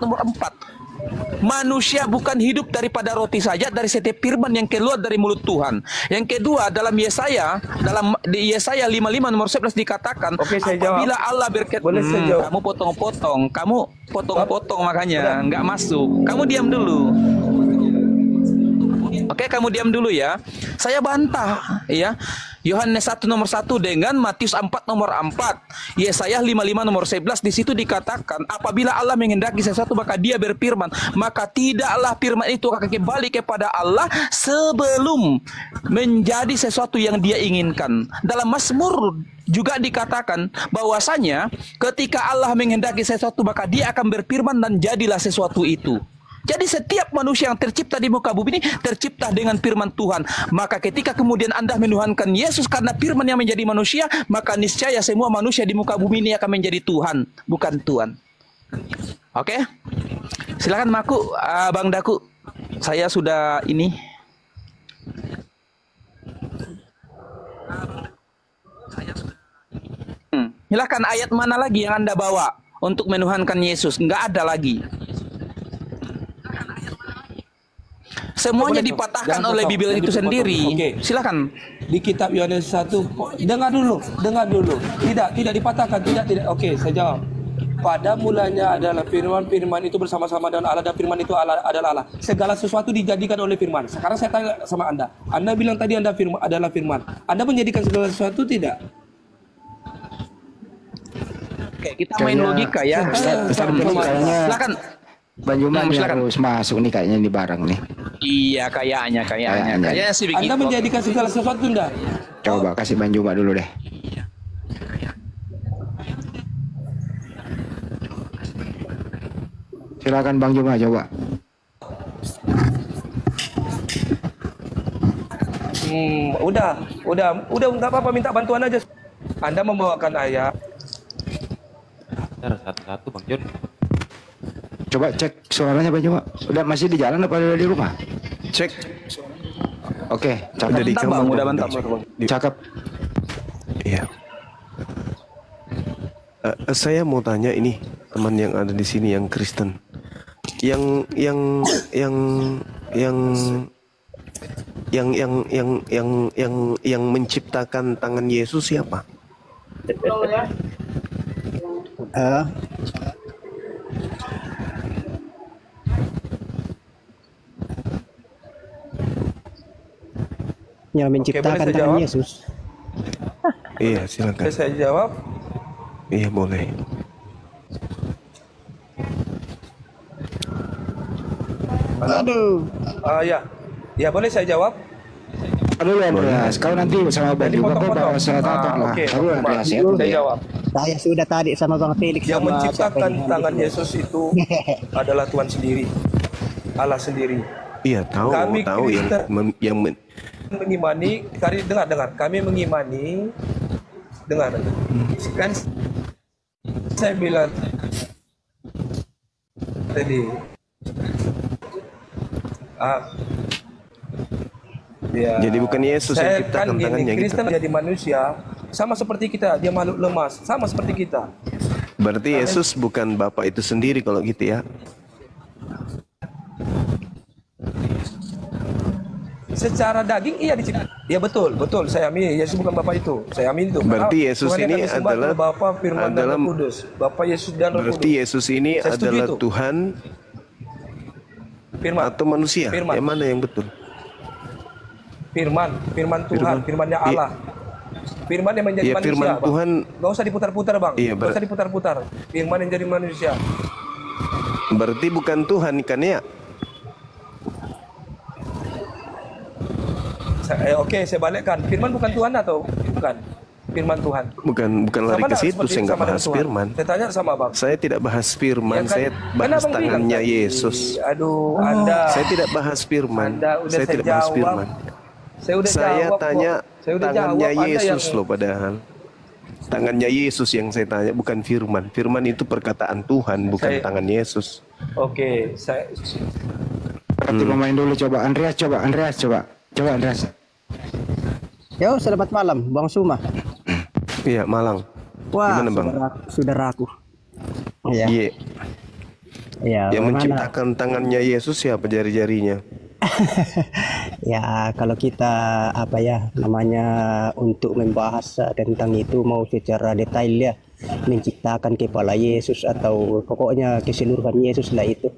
nomor 4. Manusia bukan hidup daripada roti saja, dari setiap firman yang keluar dari mulut Tuhan. Yang kedua, di Yesaya 55 nomor 11 dikatakan, Oke, saya apabila jawab. Allah berkata, Boleh saya jawab? kamu potong makanya nggak masuk. Kamu diam dulu. Oke, kamu diam dulu ya. Saya bantah ya. Yohanes 1 nomor 1 dengan Matius 4 nomor 4. Yesaya 55 nomor 11 di situ dikatakan apabila Allah menghendaki sesuatu maka Dia berfirman, maka tidaklah firman itu akan kembali kepada Allah sebelum menjadi sesuatu yang Dia inginkan. Dalam Mazmur juga dikatakan bahwasanya ketika Allah menghendaki sesuatu maka Dia akan berfirman dan jadilah sesuatu itu. Jadi setiap manusia yang tercipta di muka bumi ini tercipta dengan firman Tuhan. Maka ketika kemudian Anda menuhankan Yesus karena firman yang menjadi manusia, maka niscaya semua manusia di muka bumi ini akan menjadi Tuhan, bukan Tuhan. Oke? Silakan Maku, Bang Daku. Saya sudah ini. Silakan, ayat mana lagi yang Anda bawa untuk menuhankan Yesus? Enggak ada lagi. Semuanya dipatahkan oleh Bible itu sendiri. Oke. Silakan. Di kitab Yohanes 1, dengar dulu. Tidak dipatahkan, tidak. Oke, saya jawab. Pada mulanya adalah firman, firman itu bersama-sama dengan Allah dan firman itu adalah Allah. Segala sesuatu dijadikan oleh firman. Sekarang saya tanya sama Anda. Anda bilang tadi Anda adalah firman. Anda menjadikan segala sesuatu tidak? Oke, kita main logika ya. Silakan. Bang Juma harus masuk nih kayaknya di barang nih. Iya, kayaknya sih begitu. Anda menjadikan segala sesuatu enggak? Coba kasih Bang Juma dulu deh. Silakan Bang Juma coba. Udah nggak apa-apa, minta bantuan aja. Anda membawakan ayat. Satu-satu Bang Jun. Coba cek suaranya Bang Juma. Udah masih di jalan apa udah di rumah? Cek. Oke, Udah di kamar. Udah mantap. Cakep. Iya. Saya mau tanya ini teman yang ada di sini yang Kristen, yang menciptakan tangan Yesus siapa? Yang menciptakan tangan Yesus. Iya, silakan. Boleh saya jawab? Iya, boleh. Aduh. Ya boleh saya jawab? Aduh Andreas, kau nanti sama Bang Juma kau bawa selatan lah. Aduh Andreas ya. Saya jawab. Saya sudah tadi sama Bang Felix. Yang sama menciptakan siapa tangan ini? Yesus itu adalah Tuhan sendiri, Allah sendiri. Iya, tahu yang Mengimani, dengar. Kami mengimani, dengar. Kan saya bilang tadi, ya, jadi bukan Yesus yang ciptakan tangannya gitu. Kristen jadi manusia, sama seperti kita, dia makhluk lemas, sama seperti kita. Berarti Yesus bukan Bapa itu sendiri kalau gitu ya? Secara daging iya diciptakan. Ya betul. Saya amin. Yesus bukan Bapa itu. Saya amin itu. Berarti Yesus ini adalah Bapa, Firman dan Roh Kudus. Bapa, Yesus dan Roh Kudus. Berarti Yesus ini adalah itu. Tuhan Firman atau manusia? Firman. Yang mana yang betul? Firman Tuhan, firmannya Allah. Firman yang menjadi manusia, firman Bang. Tuhan. Gak usah diputar-putar, Bang. Iya, Gak usah diputar-putar. Firman yang jadi manusia. Berarti bukan Tuhan kan ya? Oke, saya balikkan. Firman bukan Tuhan atau bukan? Firman Tuhan. Bukan lari ke situ, saya nggak bahas firman. Saya tanya sama Bang. Saya tidak bahas firman, Ya kan? saya bahas Abang bilang tangannya tadi? Yesus. Aduh, Anda. Saya tidak bahas firman. Saya tidak bahas firman. Saya tanya tangannya jawab, Yesus loh padahal. Tangannya Yesus yang saya tanya, bukan firman. Firman itu perkataan Tuhan, bukan tangan Yesus. Oke, saya Berarti pemain dulu coba Andreas. Coba Andreas. Yo, selamat malam, Bang Suma. Iya, Malang. Wah, Gimana, Bang? saudaraku. Iya. Iya. Ya, Yang bagaimana? menciptakan tangannya Yesus siapa, jari-jarinya? Ya, kalau kita apa ya namanya untuk membahas tentang itu mau secara detail ya, menciptakan kepala Yesus atau pokoknya keseluruhan Yesus lah itu.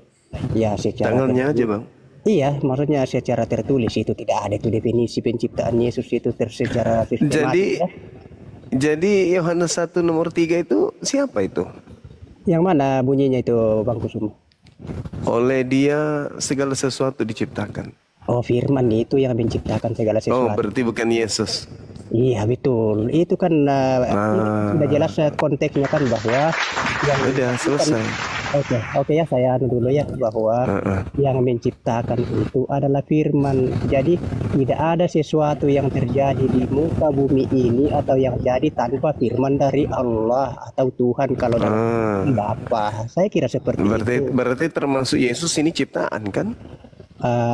Ya, secara Tangannya aja, Bang. iya, maksudnya secara tertulis itu tidak ada itu definisi penciptaan Yesus itu secara sistematis ya. Jadi Yohanes 1 nomor 3 itu siapa itu? Yang mana bunyinya itu Bang Kusuma? Oleh Dia segala sesuatu diciptakan. Oh, Firman itu yang menciptakan segala Oh, sesuatu. berarti bukan Yesus. Iya betul. Itu kan sudah jelas konteksnya kan bahwa yang Udah selesai. Oke ya, saya anu dulu ya bahwa yang menciptakan itu adalah Firman. Jadi tidak ada sesuatu yang terjadi di muka bumi ini atau yang jadi tanpa Firman dari Allah atau Tuhan kalau dalam Bapa. Saya kira seperti itu. Berarti termasuk Yesus ini ciptaan kan?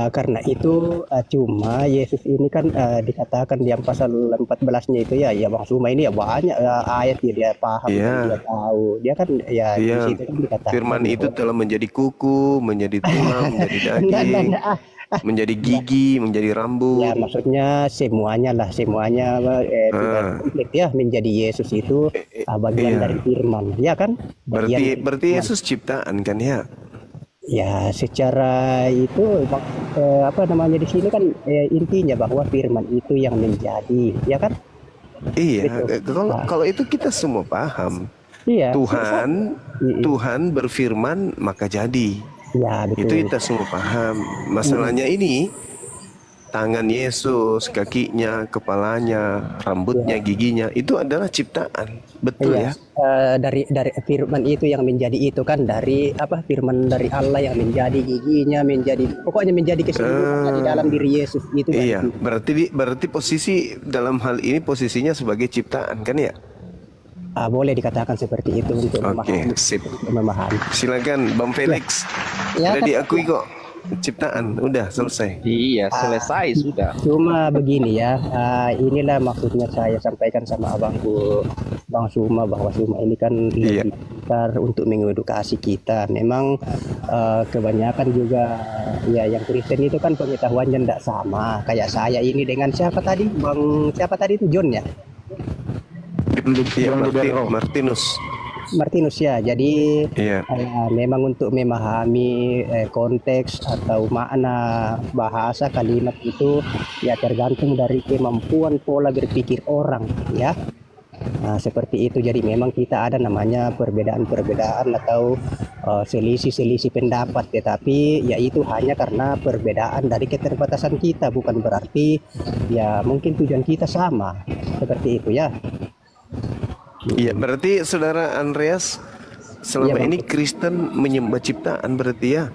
Karena itu cuma Yesus ini kan dikatakan di pasal 14-nya itu ya Bang Suma ini ya banyak ayat ya dia paham, dia tahu, dia kan ya di situ kan dikatakan Firman itu telah menjadi kuku, menjadi tulang, menjadi daging, menjadi gigi, menjadi rambut. Ya maksudnya semuanya tidak komplit ya, menjadi Yesus itu bagian dari Firman ya kan. Berarti Yesus ciptaan kan ya? Ya secara itu apa namanya di sini kan intinya bahwa Firman itu yang menjadi ya kan. Iya, kalau itu kita semua paham. Iya. Tuhan berfirman maka jadi. Ya betul. Itu kita semua paham. Masalahnya ini tangan Yesus, kakinya, kepalanya, rambutnya, giginya itu adalah ciptaan. Betul ya? Dari Firman itu yang menjadi itu kan dari apa Firman dari Allah yang menjadi giginya, pokoknya menjadi keseluruhan di dalam diri Yesus itu. Iya, berarti posisi dalam hal ini posisinya sebagai ciptaan kan ya? Boleh dikatakan seperti itu untuk memahami. Silakan Bang Felix. Ya, Sudah diakui kok ciptaan, udah selesai. Iya, selesai sudah. Cuma begini ya, inilah maksudnya saya sampaikan sama abangku Bang Suma bahwa Suma ini kan lebih besar untuk mengedukasi kita. Memang kebanyakan juga ya yang Kristen itu kan pengetahuannya tidak sama. Kayak saya ini dengan siapa tadi itu John ya? Iya, Martinus ya. Jadi memang untuk memahami konteks atau makna bahasa kalimat itu ya tergantung dari kemampuan pola berpikir orang ya. Nah, seperti itu. Jadi memang kita ada namanya perbedaan-perbedaan atau selisih-selisih pendapat, tetapi ya itu hanya karena perbedaan dari keterbatasan kita, bukan berarti ya mungkin tujuan kita sama. Seperti itu ya. Iya, berarti saudara Andreas selama ini Kristen menyembah ciptaan berarti ya?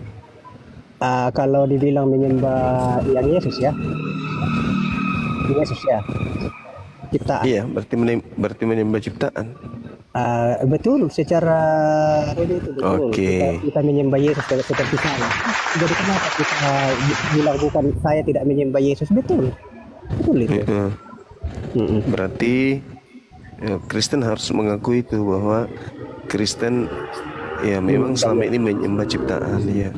Kalau dibilang menyembah yang Yesus ya, ciptaan. Iya, berarti menyembah ciptaan. Betul, secara ini itu betul. Kita menyembah Yesus seperti saya. Jadi kenapa kita bilang bukan saya tidak menyembah Yesus? Betul itu. Berarti Kristen harus mengakui itu bahwa Kristen ya memang selama ini menyembah ciptaan ya.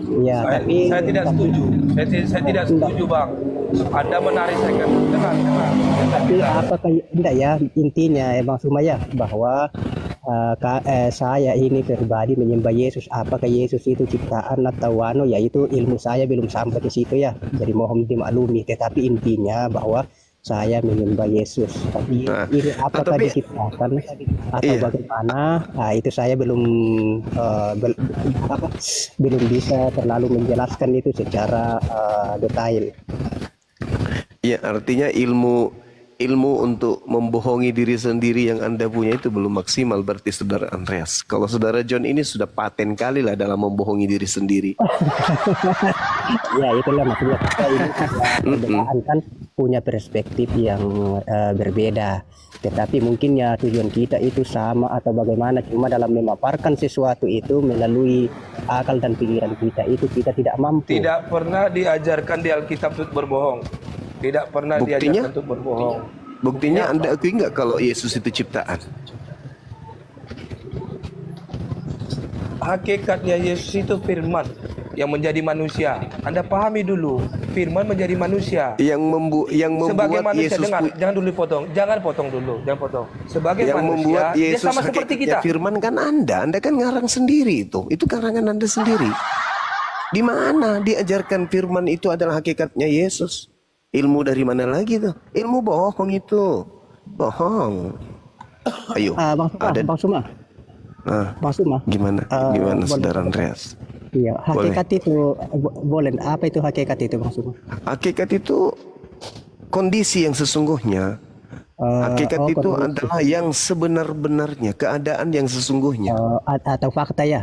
Saya tidak setuju. Saya tidak setuju Bang. Anda menarik saya kan. Tapi apakah tidak ya intinya Bang Sumaya bahwa saya ini pribadi menyembah Yesus. Apakah Yesus itu ciptaan atau yaitu ilmu saya belum sampai ke situ ya. Jadi mohon dimaklumi. Tetapi intinya bahwa saya menyembah Yesus. Tapi ini apakah diciptakan atau bagaimana? Itu saya belum bisa terlalu menjelaskan itu secara detail. Ya, artinya ilmu untuk membohongi diri sendiri yang Anda punya itu belum maksimal berarti saudara Andreas. Kalau saudara John ini sudah paten kali lah dalam membohongi diri sendiri. Ya itulah maksudnya kita ini perbedaan kan punya perspektif yang berbeda. Tetapi mungkin ya tujuan kita itu sama atau bagaimana, cuma dalam memaparkan sesuatu itu melalui akal dan pikiran kita itu kita tidak mampu. Tidak pernah diajarkan di Alkitab untuk berbohong. Tidak pernah diajarkan untuk berbohong. Buktinya Anda akui nggak kalau Yesus itu ciptaan? hakikatnya Yesus itu firman yang menjadi manusia. Anda pahami dulu, firman menjadi manusia. Yang Sebagai membuat manusia, Yesus dengar, jangan dulu potong, jangan potong dulu, jangan potong. Sebagai yang manusia, membuat dia Yesus sama seperti kita. hakikatnya firman kan Anda kan ngarang sendiri itu karangan Anda sendiri. Di mana diajarkan firman itu adalah hakikatnya Yesus? Ilmu dari mana lagi tuh? Ilmu bohong itu, bohong. Ayo, Bang Suma. Bang Suma. Gimana Saudara Andreas? Iya, hakikat itu boleh. Apa itu hakikat itu, Bang Suma? Hakikat itu kondisi yang sesungguhnya. Hakikat itu kondisi. adalah yang sebenar-benarnya, keadaan yang sesungguhnya. Atau fakta ya?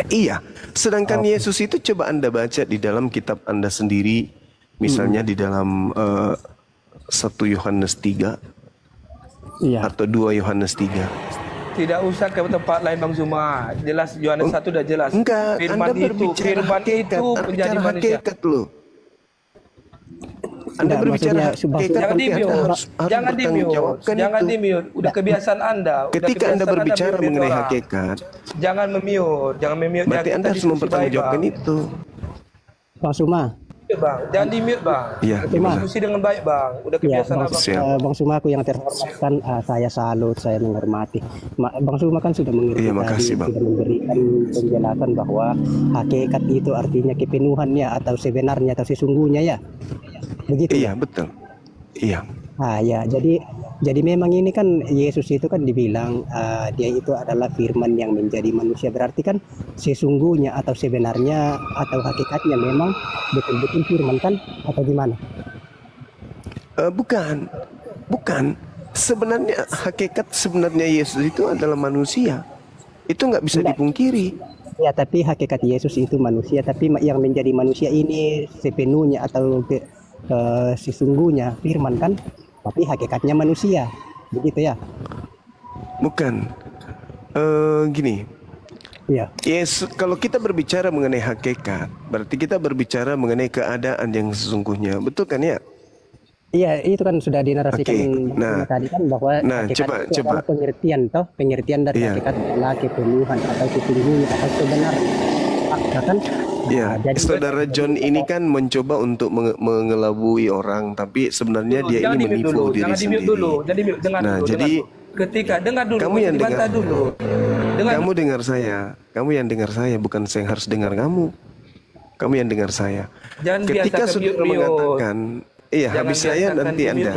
Iya. Sedangkan Yesus itu coba Anda baca di dalam kitab Anda sendiri, misalnya di dalam 1 Yohanes 3 atau 2 Yohanes 3. Tidak usah ke tempat lain Bang Zuma. Jelas Yohanes 1 sudah jelas. Enggak, Firman Anda berbicara hakikat, menjadi manusia. hakikat loh. Anda Enggak, berbicara maksudnya, hakikat, Jangan nanti Anda di-mute. harus Jangan di-mute. bertanggungjawabkan Jangan itu. di-mute. Udah kebiasaan Anda. Ketika Anda berbicara mengenai hakikat, Jangan memute. Jangan memute. berarti Anda harus mempertanggungjawabkan itu. Bang Suma. Bang, jangan di-mute, Bang. Iya, gimana? Diskusi dengan baik, Bang. Udah Ya, kebiasaan Bang, Abang. Bang Suma, aku yang terhormat kan, saya salut, saya menghormati. Bang Suma kan sudah mengerti Iya, makasih, Bang. sudah memberikan penjelasan bahwa hakikat itu artinya kepenuhannya atau sebenarnya atau sesungguhnya ya. Begitu Iya, ya? betul. Iya. Ya, jadi memang ini kan Yesus itu kan dibilang dia itu adalah firman yang menjadi manusia, berarti kan sesungguhnya atau sebenarnya atau hakikatnya memang betul-betul firman kan atau gimana? Bukan. Sebenarnya hakikat sebenarnya Yesus itu adalah manusia. Itu nggak bisa dipungkiri. Ya, tapi hakikat Yesus itu manusia, tapi yang menjadi manusia ini sepenuhnya atau sesungguhnya firman kan, tapi hakikatnya manusia, begitu ya? Bukan. Gini. Iya. Yesus, kalau kita berbicara mengenai hakikat, berarti kita berbicara mengenai keadaan yang sesungguhnya, betul kan ya? Iya, itu kan sudah dinarasikan tadi kan bahwa hakikat itu adalah pengertian dari hakikat adalah kepenuhan atau sesungguhnya atau sebenarnya. Kan? Ya, Saudara John ini kan mencoba untuk mengelabui orang, tapi sebenarnya dia ini menipu diri sendiri. Nah, jadi dengar dulu. Kamu yang dengar dulu. Kamu dengar saya. Kamu yang dengar saya, bukan saya yang harus dengar kamu. Kamu yang dengar saya. Ketika saudara mengatakan, iya, habis saya nanti Anda.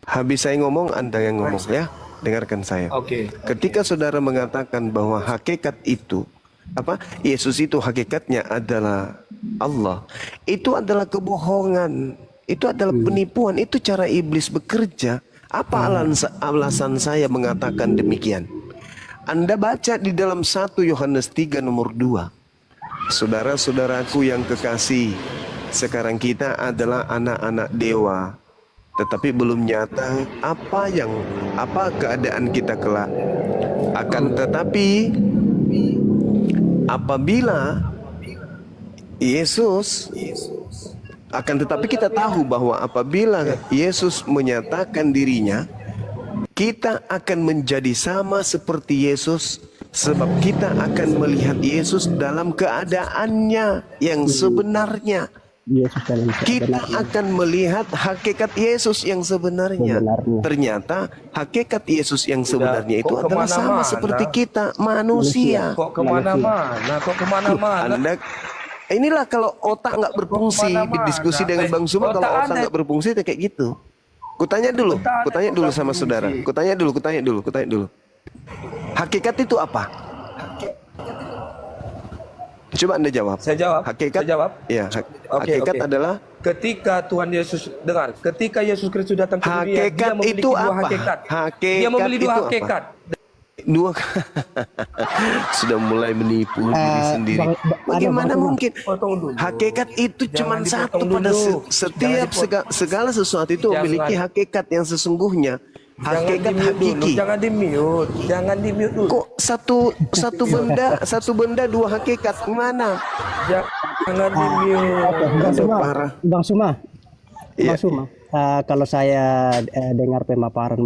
Habis saya ngomong, Anda yang ngomong ya. Dengarkan saya. Oke. Ketika saudara mengatakan bahwa hakikat itu Yesus itu hakikatnya adalah Allah. Itu adalah kebohongan. Itu adalah penipuan. Itu cara iblis bekerja. Apa alasan saya mengatakan demikian? Anda baca di dalam 1 Yohanes 3 nomor 2. Saudara-saudaraku yang kekasih, sekarang kita adalah anak-anak dewa, tetapi belum nyata apa keadaan kita kelak. Akan tetapi apabila kita tahu bahwa apabila Yesus menyatakan dirinya, kita akan menjadi sama seperti Yesus, sebab kita akan melihat Yesus dalam keadaannya yang sebenarnya. Kita akan melihat hakikat Yesus yang sebenarnya. Ternyata hakikat Yesus yang sebenarnya itu adalah sama seperti kita, manusia. Kok kemana-mana? Inilah kalau otak nggak berfungsi, berdiskusi dengan Bang Suma, kalau otak nggak berfungsi kayak gitu. Kutanya dulu sama saudara. Kutanya dulu. Hakikat itu apa? Coba Anda jawab. Saya jawab. Hakikat. Saya jawab. Ya, hakikat adalah ketika Tuhan Yesus ketika Yesus Kristus datang ke dunia, dia memiliki itu dua apa? hakikat. Dia memiliki dua hakikat. Sudah mulai menipu diri sendiri. Bagaimana mungkin? Hakikat itu cuma satu pada setiap segala sesuatu itu memiliki hakikat yang sesungguhnya. Hakikat hakiki. Jangan di-mute dulu. Kok satu benda dua hakikat mana? Jangan di-mute. Bang Suma. Iya. kalau saya dengar pemaparan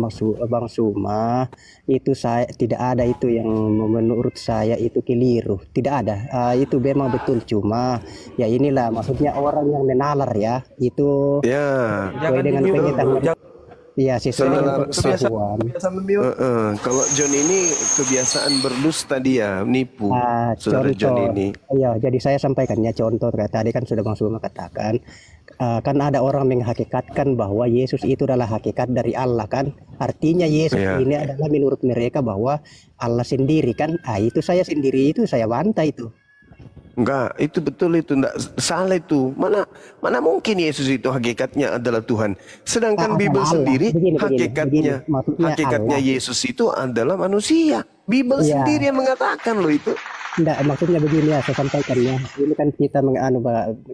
Bang Suma, itu saya tidak ada itu yang menurut saya itu keliru, tidak ada. Itu memang betul, cuma ya inilah maksudnya orang yang menalar ya itu Ya, sesuai dengan pengetahuan. Iya, sesuai dengan pengetahuan. kalau John ini kebiasaan berdusta dia, nipu, saudara John ini. Iya, jadi saya sampaikan ya contoh tadi kan sudah Bang Suma katakan, kan ada orang menghakikatkan bahwa Yesus itu adalah hakikat dari Allah kan, artinya Yesus ini adalah menurut mereka bahwa Allah sendiri kan, itu saya sendiri itu saya bantah itu. Enggak, itu betul, itu enggak salah itu. Mana mungkin Yesus itu hakikatnya adalah Tuhan. Sedangkan Bible Allah. sendiri Begini, hakikatnya Allah. Yesus itu adalah manusia. Bible sendiri yang mengatakan loh itu. Enggak, maksudnya begini ya, saya sampaikan ya. Ini kan kita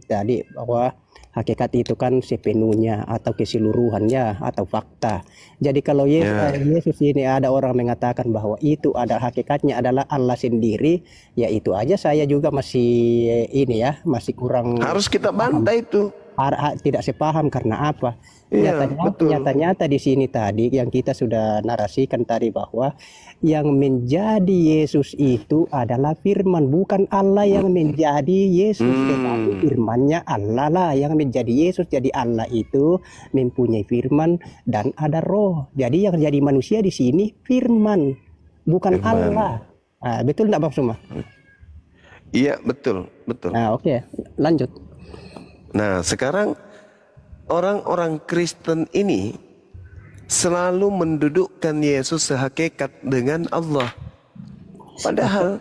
tadi bahwa hakikat itu kan sepenuhnya atau keseluruhannya atau fakta. Jadi kalau Yesus ini ada orang mengatakan bahwa itu ada hakikatnya adalah Allah sendiri, ya itu aja saya juga masih ini ya, masih kurang. Harus kita bantah itu. Tidak sepaham karena apa? Iya, Nyata-nyata di sini tadi yang kita sudah narasikan tadi bahwa yang menjadi Yesus itu adalah firman, bukan Allah yang menjadi Yesus, tetapi firmannya Allah lah yang menjadi Yesus. Jadi Allah itu mempunyai firman dan ada roh. Jadi yang jadi manusia di sini firman, bukan Allah. Betul enggak Bang Suma? Iya, betul. Nah, oke. Lanjut. Nah, sekarang orang-orang Kristen ini selalu mendudukkan Yesus sehakikat dengan Allah. Padahal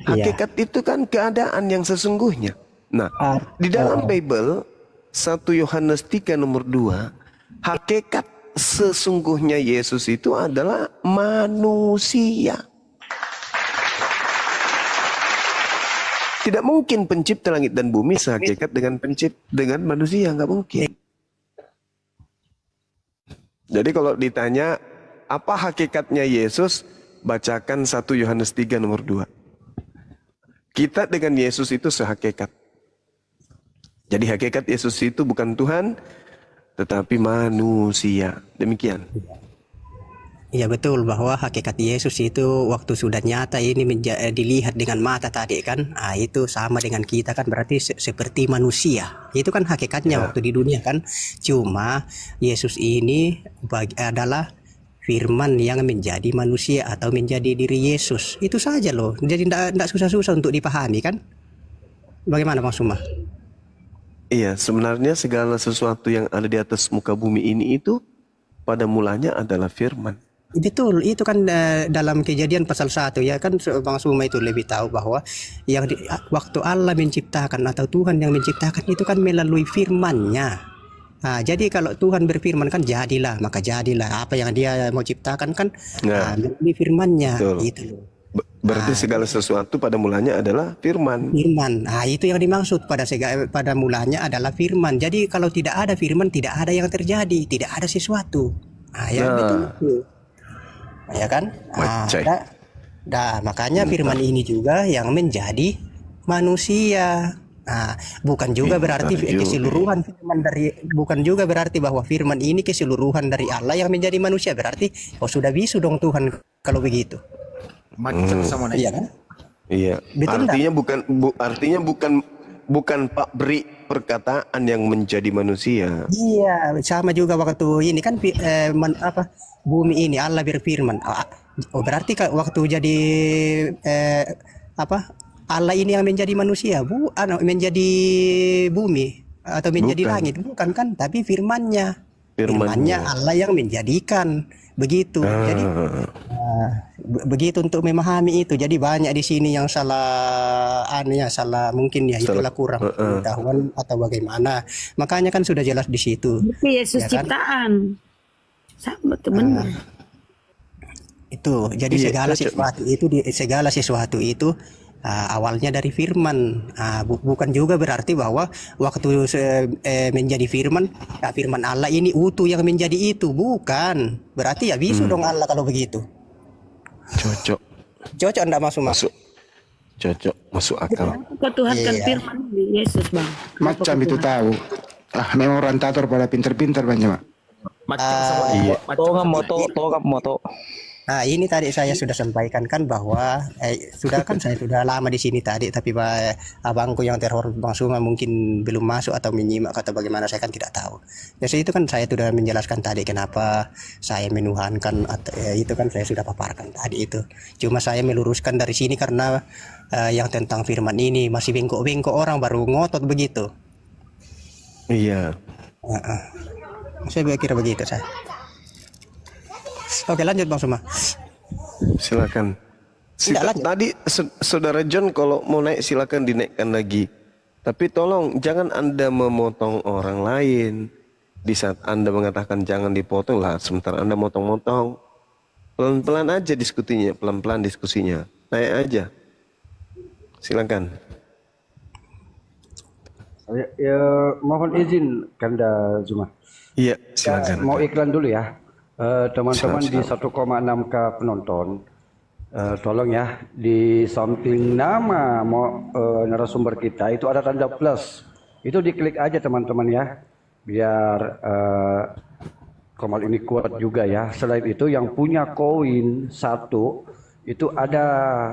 hakikat itu kan keadaan yang sesungguhnya. Nah, di dalam Bible 1 Yohanes 3 nomor 2, hakikat sesungguhnya Yesus itu adalah manusia. Tidak mungkin pencipta langit dan bumi sehakikat dengan manusia, nggak mungkin. Jadi kalau ditanya apa hakikatnya Yesus, bacakan 1 Yohanes 3 nomor 2. Kita dengan Yesus itu sehakikat. Jadi hakikat Yesus itu bukan Tuhan, tetapi manusia. Demikian. Iya betul, bahwa hakikat Yesus itu waktu sudah nyata ini dilihat dengan mata tadi kan, itu sama dengan kita kan, berarti seperti manusia. Itu kan hakikatnya waktu di dunia kan. Cuma Yesus ini adalah firman yang menjadi manusia atau menjadi diri Yesus. Itu saja loh. Jadi tidak susah-susah untuk dipahami kan. Bagaimana Bang Suma? Iya, sebenarnya segala sesuatu yang ada di atas muka bumi ini itu pada mulanya adalah firman. Betul, itu kan dalam Kejadian pasal 1 ya kan, Bang Suma itu lebih tahu bahwa yang waktu Allah menciptakan atau Tuhan yang menciptakan itu kan melalui firman-Nya. Nah, jadi kalau Tuhan berfirman kan jadilah, maka jadilah apa yang Dia mau ciptakan kan melalui firman-Nya. Itu loh. Berarti segala sesuatu pada mulanya adalah firman. Firman, itu yang dimaksud pada mulanya adalah firman. Jadi kalau tidak ada firman, tidak ada yang terjadi, tidak ada sesuatu. Betul. Ya kan? Makanya firman ini juga yang menjadi manusia. Bukan juga berarti keseluruhan firman bukan juga berarti bahwa firman ini keseluruhan dari Allah yang menjadi manusia. Berarti sudah bisu dong Tuhan kalau begitu. Iya kan? Iya. Betul artinya bukan pabrik perkataan yang menjadi manusia. Iya, sama juga waktu ini kan bumi ini Allah berfirman. Berarti waktu jadi Allah ini yang menjadi manusia, menjadi bumi atau menjadi langit, bukan kan? Tapi firman-Nya Allah yang menjadikan. Begitu. Jadi begitu untuk memahami itu. Jadi banyak di sini yang salah mungkin ya, itulah kurang pengetahuan atau bagaimana. Makanya kan sudah jelas di situ. Yesus ya kan? Ciptaan. Benar. Itu. Jadi segala sesuatu itu awalnya dari firman. Bukan juga berarti bahwa waktu menjadi firman, firman Allah ini utuh yang menjadi itu, bukan. Berarti ya bisu dong Allah kalau begitu. Cocok enggak masuk. Cocok, masuk akal. Tuhan kan firman Yesus Bang. Macam itu tahu. Memorientator pada pinter-pinter banyak, Pak. Macam semua. Toga moto. Nah, ini tadi saya sudah sampaikan kan bahwa saya sudah lama di sini tadi, tapi abangku yang terhormat Bang Suma mungkin belum masuk atau menyimak atau bagaimana, saya kan tidak tahu. Jadi itu kan saya sudah menjelaskan tadi kenapa saya menuhankan atau itu kan saya sudah paparkan tadi itu. Cuma saya meluruskan dari sini karena yang tentang firman ini masih bengkok-bengkok, orang baru ngotot begitu. Iya. Saya kira begitu saya. Oke, lanjut Bang Suma. Silakan. Tidak, lanjut. Tadi Saudara John kalau mau naik silakan dinaikkan lagi. Tapi tolong jangan Anda memotong orang lain. Di saat Anda mengatakan jangan dipotong lah, sementara Anda motong-motong. Pelan-pelan aja diskusinya, pelan-pelan diskusinya. Naik aja. Silakan. Ya, mohon izin Kanda Zuma. Iya, silakan. Mau iklan dulu ya. Teman-teman di 1,6K penonton, tolong ya, di samping nama narasumber kita itu ada tanda plus. Itu diklik aja teman-teman ya, biar Komal ini kuat juga ya. Selain itu yang punya koin 1 itu ada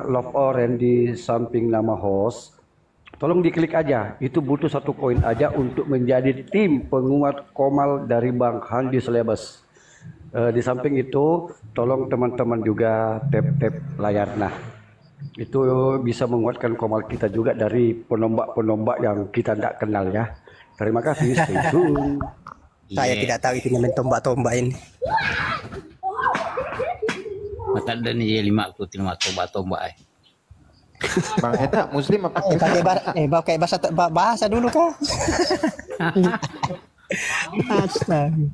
love orange di samping nama host. Tolong diklik aja, itu butuh 1 koin aja untuk menjadi tim penguat Komal dari Bang Handi Selebes. Di samping itu, tolong teman-teman juga tap-tap layar. Nah, itu bisa menguatkan Komal kita juga dari penombak-penombak yang kita tidak kenal ya. Terima kasih. Stay tune. Saya tidak tahu itu namanya tombak-tombak ini. Mata dan dia 5 aku tombak-tombak. Bang Eta Muslim apa? Pakai bahasa dulu kah? Astaga.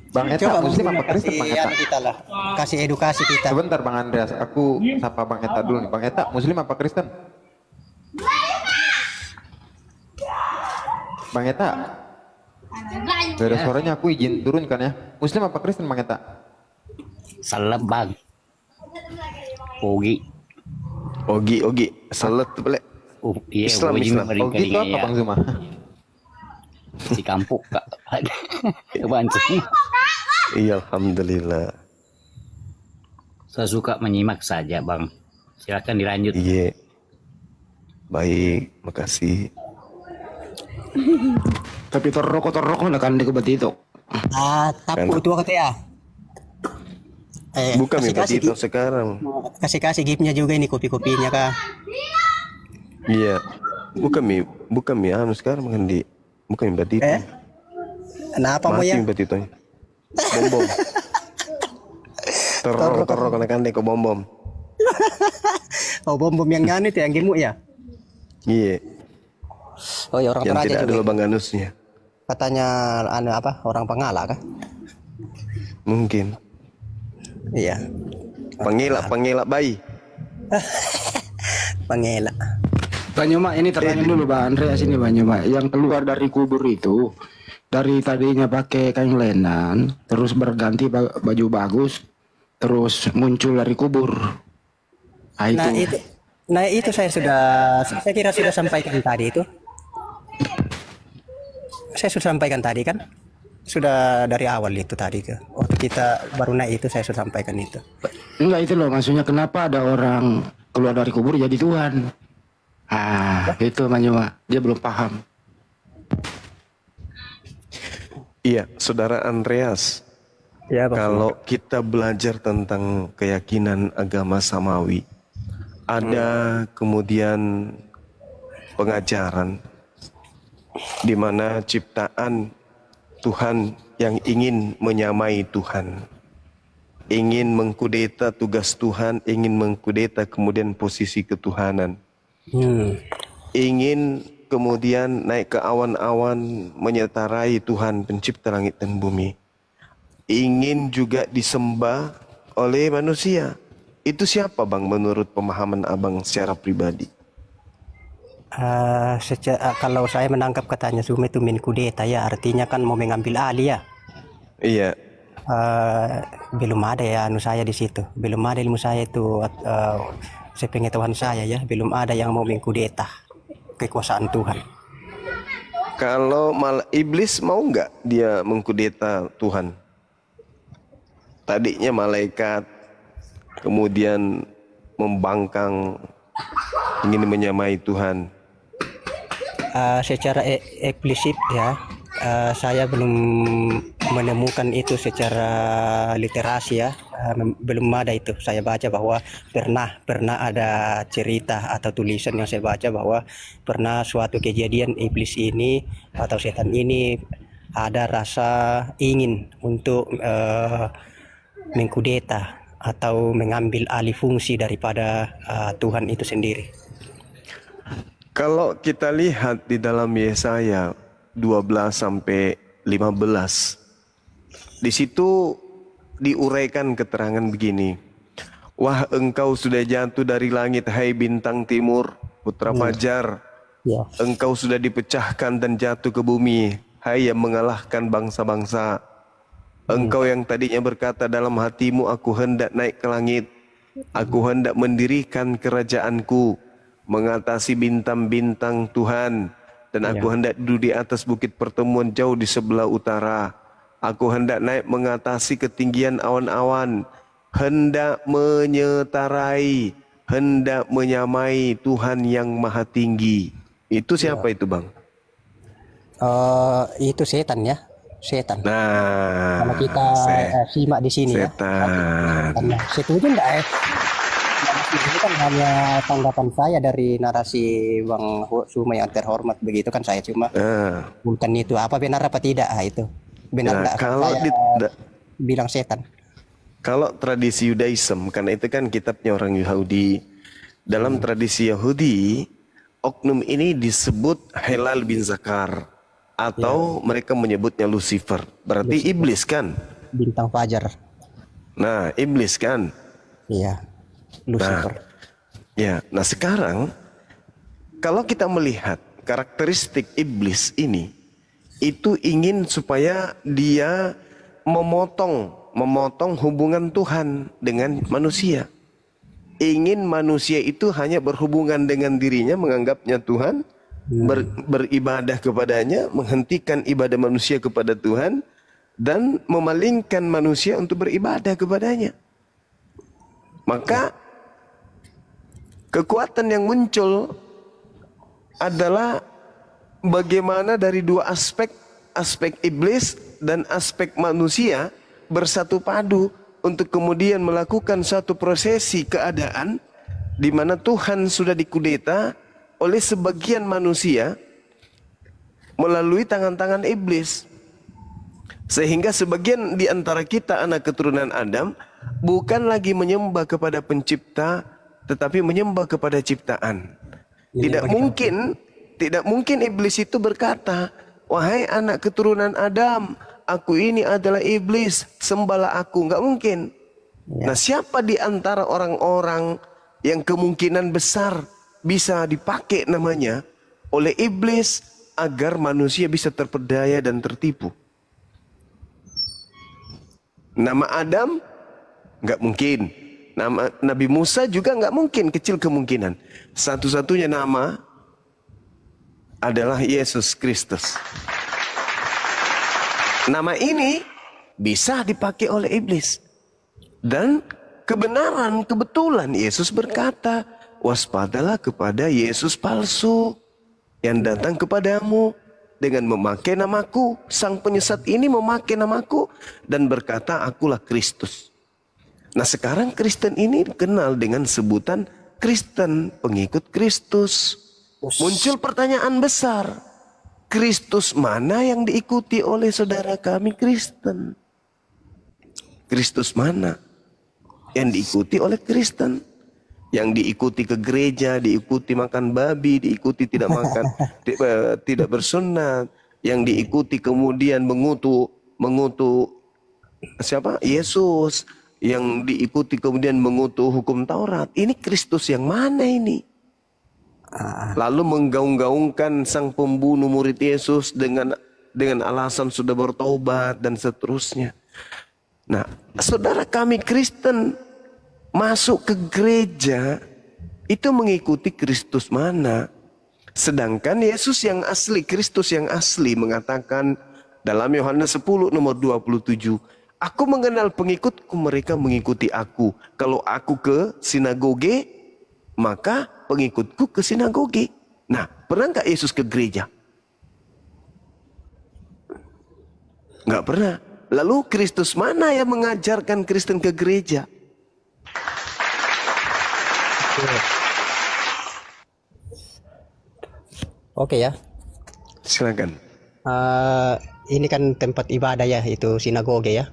Bang Eta Coba Muslim apa Kristen Bang Eta? Kita lah, kasih edukasi kita. Sebentar Bang Andreas, aku sapa Bang Eta dulu nih. Bang Eta Muslim apa Kristen? Bang Eta, dari suaranya aku izin turunkan ya. Muslim apa Kristen Bang Eta? Salam Bang. Ogi. Salat boleh. Iya, Islam. Ogi itu apa Bang Zuma? Si kampung Kak. Bantu. Iya, alhamdulillah. Saya suka menyimak saja Bang. Silakan dilanjut. Iya. Baik, makasih. Tapi terrokok nak kan di kebat itu. Tapu itu kata ya. Bukan itu sekarang. Kasih giftnya juga ini, kopi-kopinya kah? Iya. Bukan mi anu sekarang mandi. Bukan mi batito. Kenapa mau ya? Mati batitonya. Bom. Terror kan ko bom. Oh, bom yang nganu itu yang gemuk ya? Iya. Oh ya, orang yang Toraja tidak juga. ada lubang anusnya. Katanya anu apa? Orang Pangala kah? Mungkin. Iya. Pengelak bayi. Pengelak. Banyuma ini tertanya dulu Bang Andreas ini Banyuma yang keluar dari kubur itu dari tadinya pakai kain lenan terus berganti baju bagus terus muncul dari kubur. Nah itu saya kira sudah sampaikan tadi itu. Saya sudah sampaikan tadi kan. Sudah dari awal itu tadi ke. Waktu kita baru naik itu saya sudah sampaikan itu. Enggak itu loh maksudnya kenapa ada orang keluar dari kubur jadi Tuhan. Itu Banyuma dia belum paham. Iya, Saudara Andreas. Ya, kalau kita belajar tentang keyakinan agama samawi, ada kemudian pengajaran di mana ciptaan Tuhan yang ingin menyamai Tuhan, ingin mengkudeta tugas Tuhan, ingin mengkudeta kemudian posisi ketuhanan, ingin kemudian naik ke awan-awan menyertai Tuhan pencipta langit dan bumi, ingin juga disembah oleh manusia. Itu siapa Bang menurut pemahaman Abang secara pribadi? Kalau saya menangkap katanya Zuma itu min kudeta ya, artinya kan mau mengambil alih ya. Iya. Belum ada ya anu saya di situ, belum ada ilmu saya itu sepengetahuan saya ya, belum ada yang mau mengkudeta kekuasaan Tuhan. Kalau iblis mau nggak dia mengkudeta Tuhan? Tadinya malaikat, kemudian membangkang, ingin menyamai Tuhan. Secara eksplisit ya, saya belum menemukan itu secara literasi ya, belum ada itu. Saya baca bahwa pernah ada cerita atau tulisan yang saya baca bahwa pernah suatu kejadian iblis ini atau setan ini ada rasa ingin untuk mengkudeta atau mengambil alih fungsi daripada Tuhan itu sendiri. Kalau kita lihat di dalam Yesaya 12 sampai 15, di situ diuraikan keterangan begini. Wah, engkau sudah jatuh dari langit, hai bintang timur, putra fajar. Engkau sudah dipecahkan dan jatuh ke bumi, hai yang mengalahkan bangsa-bangsa. Engkau yang tadinya berkata dalam hatimu, aku hendak naik ke langit, aku hendak mendirikan kerajaanku, mengatasi bintang-bintang Tuhan, dan aku hendak duduk di atas bukit pertemuan jauh di sebelah utara. Aku hendak naik mengatasi ketinggian awan-awan, hendak menyetarai, hendak menyamai Tuhan yang maha tinggi. Itu siapa itu, Bang? Itu setan ya, setan. Nah, kalau kita simak di sini setan. Ya. Setuju enggak? Ini kan hanya tanggapan saya dari narasi Bang Suma yang terhormat begitu kan, saya cuma bukan itu apa benar apa tidak itu benar enggak kalau bilang setan. Kalau tradisi Yudaism, karena itu kan kitabnya orang Yahudi, dalam tradisi Yahudi oknum ini disebut Helal bin Zakar atau mereka menyebutnya Lucifer, berarti iblis kan, bintang fajar. Nah, iblis kan, iya, Lucifer. Nah sekarang kalau kita melihat karakteristik iblis ini, itu ingin supaya dia memotong hubungan Tuhan dengan manusia. Ingin manusia itu hanya berhubungan dengan dirinya, menganggapnya Tuhan, beribadah kepadanya, menghentikan ibadah manusia kepada Tuhan, dan memalingkan manusia untuk beribadah kepadanya. Maka kekuatan yang muncul adalah bagaimana dari dua aspek iblis dan aspek manusia bersatu padu untuk kemudian melakukan satu prosesi keadaan di mana Tuhan sudah dikudeta oleh sebagian manusia melalui tangan-tangan iblis. Sehingga sebagian di antara kita anak keturunan Adam bukan lagi menyembah kepada pencipta, tetapi menyembah kepada ciptaan. Tidak mungkin iblis itu berkata, wahai anak keturunan Adam, aku ini adalah iblis, sembahlah aku. Nggak mungkin. Nah, siapa di antara orang-orang yang kemungkinan besar bisa dipakai namanya oleh iblis agar manusia bisa terpedaya dan tertipu? Nama Adam nggak mungkin. Nama Nabi Musa juga nggak mungkin, kecil kemungkinan. Satu-satunya nama adalah Yesus Kristus. Nama ini bisa dipakai oleh iblis. Dan kebetulan Yesus berkata, waspadalah kepada Yesus palsu yang datang kepadamu dengan memakai namaku. Sang penyesat ini memakai namaku dan berkata, akulah Kristus. Nah, sekarang Kristen ini dikenal dengan sebutan Kristen, pengikut Kristus. Muncul pertanyaan besar, Kristus mana yang diikuti oleh saudara kami Kristen? Kristus mana yang diikuti oleh Kristen? Yang diikuti ke gereja, diikuti makan babi, diikuti tidak makan, tidak bersunat, yang diikuti kemudian mengutuk siapa? Yesus, yang diikuti kemudian mengutuk hukum Taurat. Ini Kristus yang mana ini? Lalu menggaung-gaungkan sang pembunuh murid Yesus dengan alasan sudah bertobat dan seterusnya. Nah, saudara kami Kristen masuk ke gereja itu mengikuti Kristus mana. Sedangkan Yesus yang asli, Kristus yang asli mengatakan dalam Yohanes 10 nomor 27, aku mengenal pengikutku, mereka mengikuti aku. Kalau aku ke sinagoge, maka pengikutku ke sinagoge. Nah, pernah nggak Yesus ke gereja? Nggak pernah. Lalu Kristus mana yang mengajarkan Kristen ke gereja? Oke ya. Silakan. Ini kan tempat ibadah ya, itu sinagoge ya.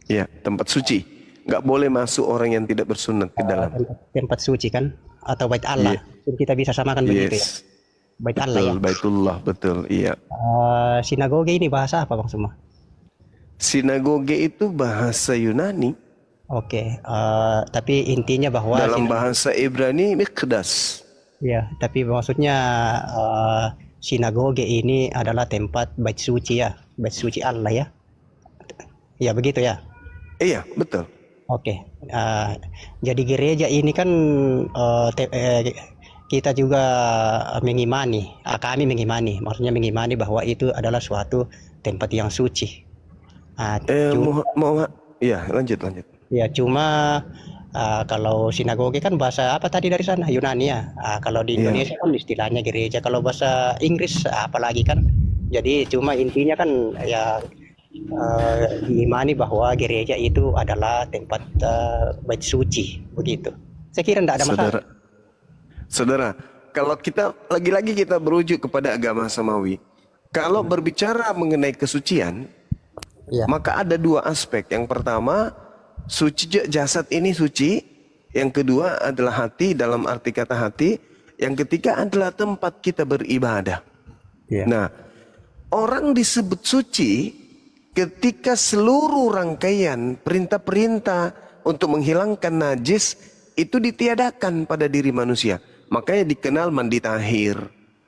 Ya, tempat suci. Nggak boleh masuk orang yang tidak bersunat ke dalam. Tempat suci kan, atau bait Allah. Kita bisa samakan begitu ya. Bait Allah ya. Baitullah, betul. Iya. Sinagoge ini bahasa apa Bang Suma? Sinagoge itu bahasa Yunani. Oke, tapi intinya bahwa dalam bahasa Ibrani mikdas. Ya, tapi maksudnya sinagoge ini adalah tempat bait suci ya, bait suci Allah ya. Ya begitu ya. Iya, betul. Oke, jadi gereja ini kan kita juga mengimani, kami mengimani, maksudnya mengimani bahwa itu adalah suatu tempat yang suci. Ya, lanjut. Ya, cuma kalau sinagoge kan bahasa apa tadi dari sana? Yunani ya. Kalau di Indonesia kan istilahnya gereja. Kalau bahasa Inggris apalagi kan. Jadi cuma intinya kan ya diimani bahwa gereja itu adalah tempat bait suci begitu. Saya kira tidak ada masalah. Saudara, kalau kita lagi-lagi kita berujuk kepada agama samawi, kalau berbicara mengenai kesucian, maka ada dua aspek. Yang pertama, suci jasad ini suci. Yang kedua adalah hati, dalam arti kata hati. Yang ketiga adalah tempat kita beribadah. Nah, orang disebut suci ketika seluruh rangkaian perintah-perintah untuk menghilangkan najis itu ditiadakan pada diri manusia. Makanya dikenal mandi tahir,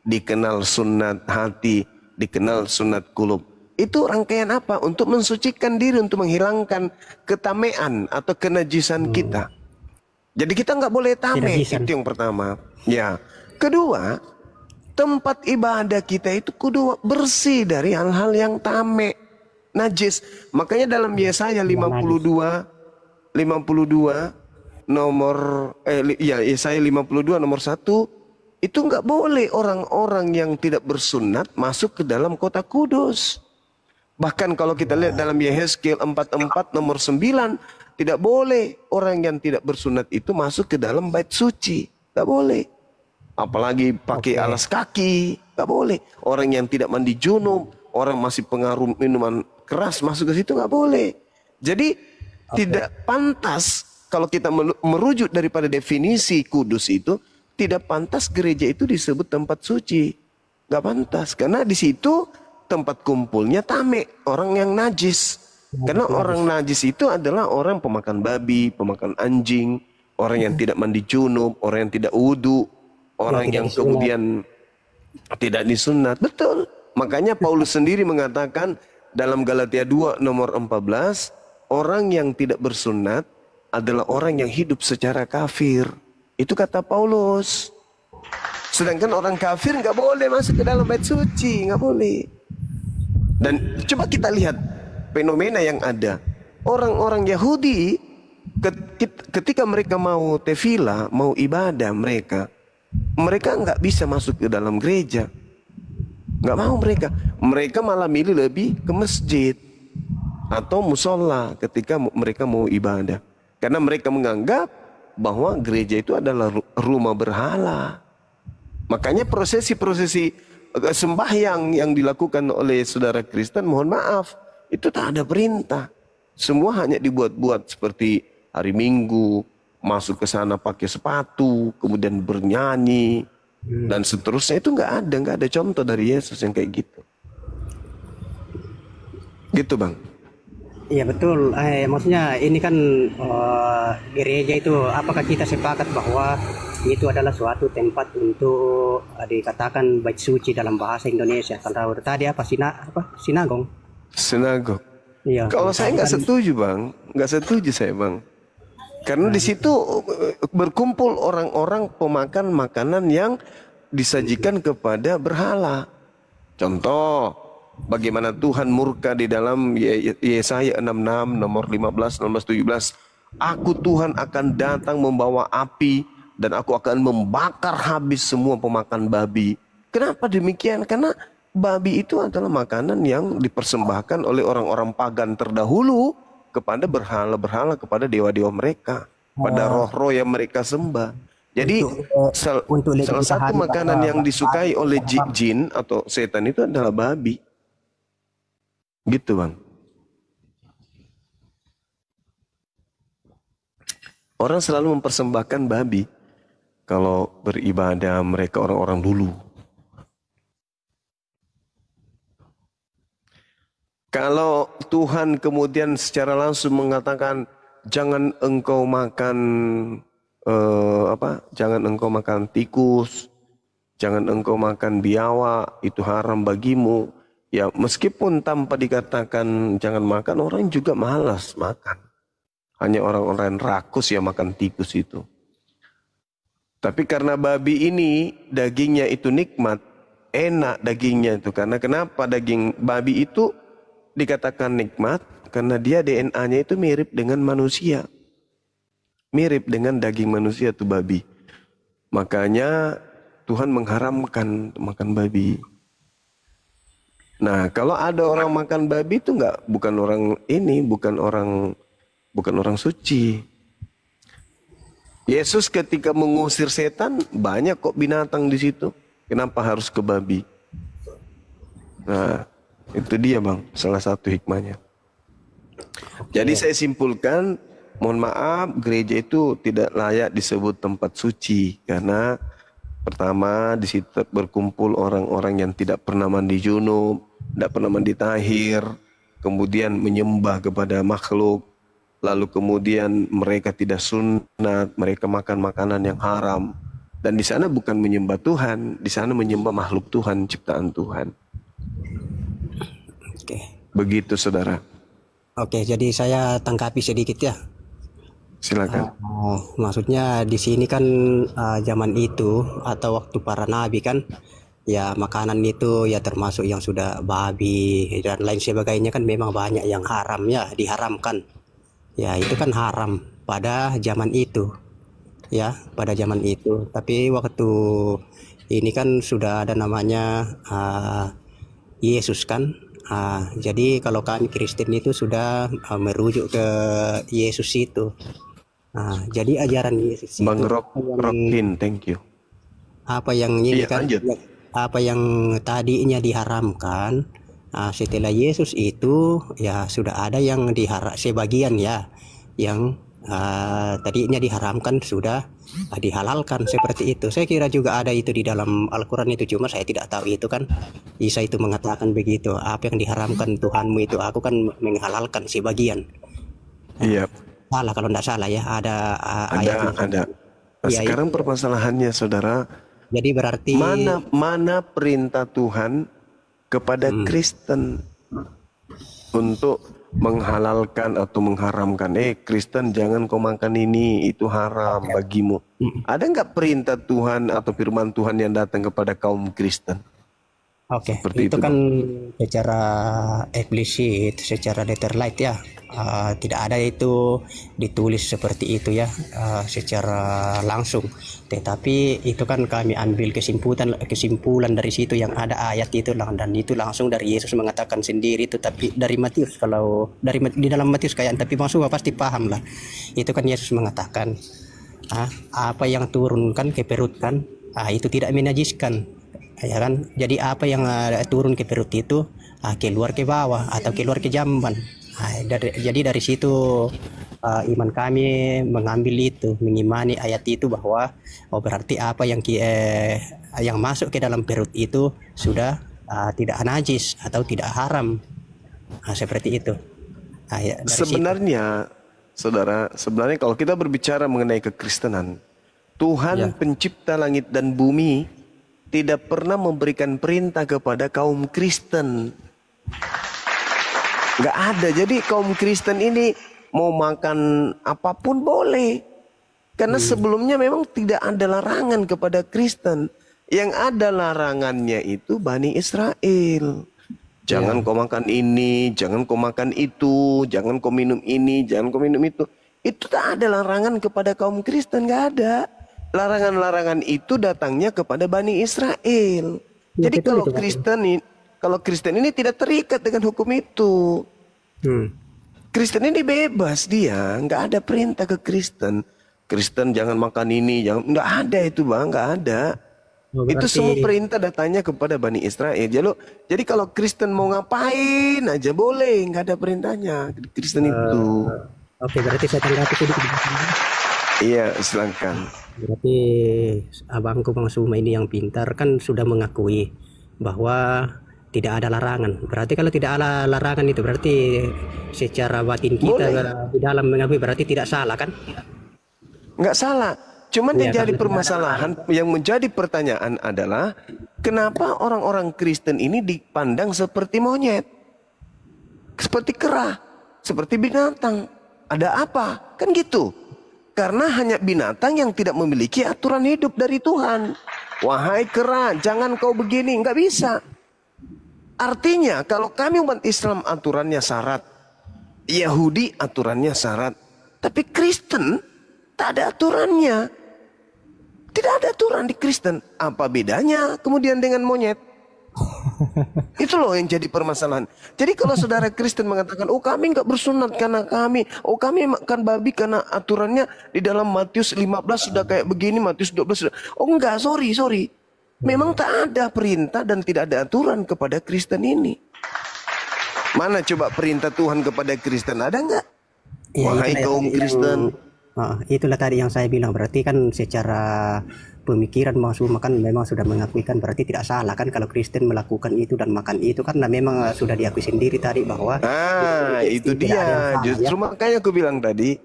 dikenal sunat hati, dikenal sunat kulub. Itu rangkaian apa? Untuk mensucikan diri, untuk menghilangkan ketamean atau kenajisan kita. Jadi kita nggak boleh tame, itu yang pertama. Ya, kedua, tempat ibadah kita itu kudu bersih dari hal-hal yang tame, najis. Makanya dalam Yesaya 52 nomor Yesaya 52 nomor 1 itu nggak boleh orang-orang yang tidak bersunat masuk ke dalam kota kudus. Bahkan kalau kita lihat dalam Yehezkiel 44 nomor 9, tidak boleh orang yang tidak bersunat itu masuk ke dalam bait suci. Tidak boleh. Apalagi pakai alas kaki. Tidak boleh. Orang yang tidak mandi junub, orang masih pengaruh minuman keras masuk ke situ, nggak boleh. Jadi tidak pantas kalau kita merujuk daripada definisi kudus itu, tidak pantas gereja itu disebut tempat suci. Nggak pantas. Karena di situ tempat kumpulnya tame, orang yang najis. Karena orang najis itu adalah orang pemakan babi, pemakan anjing, orang yang tidak mandi junub, orang yang tidak wudu, orang yang kemudian tidak disunat. Betul. Makanya Paulus sendiri mengatakan dalam Galatia 2 nomor 14, orang yang tidak bersunat adalah orang yang hidup secara kafir. Itu kata Paulus. Sedangkan orang kafir nggak boleh masuk ke dalam bait suci, nggak boleh. Dan coba kita lihat fenomena yang ada. Orang-orang Yahudi ketika mereka mau tefila, mau ibadah mereka nggak bisa masuk ke dalam gereja. Nggak mau mereka. Mereka malah milih lebih ke masjid atau musola ketika mereka mau ibadah. Karena mereka menganggap bahwa gereja itu adalah rumah berhala. Makanya prosesi-prosesi sembahyang yang dilakukan oleh saudara Kristen, mohon maaf, itu tak ada perintah. Semua hanya dibuat-buat seperti hari Minggu, masuk ke sana pakai sepatu, kemudian bernyanyi, dan seterusnya. Itu nggak ada contoh dari Yesus yang kayak gitu. Gitu Bang. Iya betul. Maksudnya ini kan gereja itu, apakah kita sepakat bahwa itu adalah suatu tempat untuk dikatakan bait suci dalam bahasa Indonesia? Kalau tadi sinagog. Sinagog. Iya. Kalau saya nggak setuju Bang, nggak setuju saya Bang. Karena di situ berkumpul orang-orang pemakan makanan yang disajikan kepada berhala. Contoh, bagaimana Tuhan murka di dalam Yesaya 66 nomor 15, 16, 17. Aku Tuhan akan datang membawa api dan aku akan membakar habis semua pemakan babi. Kenapa demikian? Karena babi itu adalah makanan yang dipersembahkan oleh orang-orang pagan terdahulu kepada berhala-berhala, kepada dewa-dewa mereka, pada roh-roh yang mereka sembah. Jadi salah satu makanan yang disukai oleh jin atau setan itu adalah babi. Gitu Bang. Orang selalu mempersembahkan babi kalau beribadah mereka orang-orang dulu. Kalau Tuhan kemudian secara langsung mengatakan jangan engkau makan jangan engkau makan tikus, jangan engkau makan biawak, itu haram bagimu. Ya meskipun tanpa dikatakan jangan makan, orang juga malas makan. Hanya orang-orang rakus yang makan tikus itu. Tapi karena babi ini dagingnya itu nikmat, enak dagingnya itu. Karena kenapa daging babi itu dikatakan nikmat? Karena dia DNA-nya itu mirip dengan manusia. Mirip dengan daging manusia itu babi. Makanya Tuhan mengharamkan makan babi. Nah, kalau ada orang makan babi itu bukan orang suci. Yesus ketika mengusir setan, banyak kok binatang di situ. Kenapa harus ke babi? Nah, itu dia Bang, salah satu hikmahnya. Jadi saya simpulkan, mohon maaf, gereja itu tidak layak disebut tempat suci. Karena pertama, di situ berkumpul orang-orang yang tidak pernah mandi junub, tidak pernah mandi tahir, kemudian menyembah kepada makhluk. Lalu kemudian mereka tidak sunat, mereka makan makanan yang haram. Dan di sana bukan menyembah Tuhan, di sana menyembah makhluk Tuhan, ciptaan Tuhan. Oke. Begitu saudara. Oke, jadi saya tanggapi sedikit ya. Silakan. Maksudnya di sini kan zaman itu atau waktu para nabi kan, ya makanan itu ya termasuk yang sudah babi dan lain sebagainya kan memang banyak yang haram ya, diharamkan. Ya itu kan haram pada zaman itu, ya pada zaman itu. Tapi waktu ini kan sudah ada namanya Yesus kan. Jadi kalau kami Kristen itu sudah merujuk ke Yesus itu. Jadi ajaran Yesus itu. Bang Rokin, thank you. Apa yang ini kan? Apa yang tadinya diharamkan. Setelah Yesus itu ya sudah ada yang sebagian ya yang tadinya diharamkan sudah dihalalkan seperti itu. Saya kira juga ada itu di dalam Al-Quran itu, cuma saya tidak tahu itu kan. Isa itu mengatakan begitu, apa yang diharamkan Tuhanmu itu aku kan menghalalkan sebagian. Iya. Salah kalau tidak salah ya, ada ayat. Ada. Nah, sekarang permasalahannya saudara. Jadi berarti mana perintah Tuhan kepada Kristen untuk menghalalkan atau mengharamkan, Kristen jangan kau makan ini, itu haram bagimu. Ada nggak perintah Tuhan atau firman Tuhan yang datang kepada kaum Kristen? Oke, itu kan secara eksplisit, secara letterlight ya, tidak ada itu ditulis seperti itu ya, secara langsung. Tetapi itu kan kami ambil kesimpulan dari situ yang ada ayat itu dan itu langsung dari Yesus mengatakan sendiri itu. Tapi dari Matius, kalau di dalam Matius kayak tapi masuk pasti paham lah. Itu kan Yesus mengatakan apa yang turunkan ke perut kan, itu tidak menajiskan. Ya kan, jadi apa yang turun ke perut itu keluar ke bawah atau keluar ke jamban. Jadi dari situ iman kami mengambil itu, mengimani ayat itu bahwa berarti apa yang masuk ke dalam perut itu sudah tidak najis atau tidak haram, seperti itu. Sebenarnya saudara, kalau kita berbicara mengenai kekristenan, Tuhan pencipta langit dan bumi tidak pernah memberikan perintah kepada kaum Kristen. Nggak ada. Jadi kaum Kristen ini mau makan apapun boleh. Karena sebelumnya memang tidak ada larangan kepada Kristen. Yang ada larangannya itu Bani Israel. Jangan kau makan ini, jangan kau makan itu, jangan kau minum ini, jangan kau minum itu. Itu tak ada larangan kepada kaum Kristen, nggak ada. Larangan-larangan itu datangnya kepada Bani Israel. Jadi kalau Kristen ini tidak terikat dengan hukum itu. Kristen ini bebas dia, nggak ada perintah ke Kristen. Kristen jangan makan ini, jangan, nggak ada itu bang, nggak ada. Itu semua perintah datanya kepada Bani Israel. Jadi kalau Kristen mau ngapain aja boleh, nggak ada perintahnya Kristen itu. Oke, berarti saya tanggapi sedikit. Iya, silakan. Berarti abangku Bang Suma ini yang pintar kan sudah mengakui bahwa tidak ada larangan. Berarti kalau tidak ada larangan itu berarti secara batin kita di dalam mengakui berarti tidak salah kan? Nggak salah. Cuman yang jadi permasalahan, yang menjadi pertanyaan adalah kenapa orang-orang Kristen ini dipandang seperti monyet, seperti kera, seperti binatang. Ada apa? Kan gitu. Karena hanya binatang yang tidak memiliki aturan hidup dari Tuhan. Wahai kera, jangan kau begini, nggak bisa. Artinya kalau kami umat Islam aturannya syarat, Yahudi aturannya syarat, tapi Kristen tak ada aturannya. Tidak ada aturan di Kristen. Apa bedanya kemudian dengan monyet? Itu loh yang jadi permasalahan. Jadi kalau saudara Kristen mengatakan, oh kami nggak bersunat karena kami, oh kami makan babi karena aturannya di dalam Matius 15 sudah kayak begini, Matius 12 sudah. Oh enggak, sorry. Memang tak ada perintah dan tidak ada aturan kepada Kristen ini. Mana coba perintah Tuhan kepada Kristen, ada nggak? Wahai kaum Kristen. Itulah tadi yang saya bilang, berarti kan secara pemikiran maksudnya kan memang sudah mengakuikan, berarti tidak salah kan kalau Kristen melakukan itu dan makan itu karena memang sudah diakui sendiri tadi bahwa itu dia justru makanya aku bilang tadi,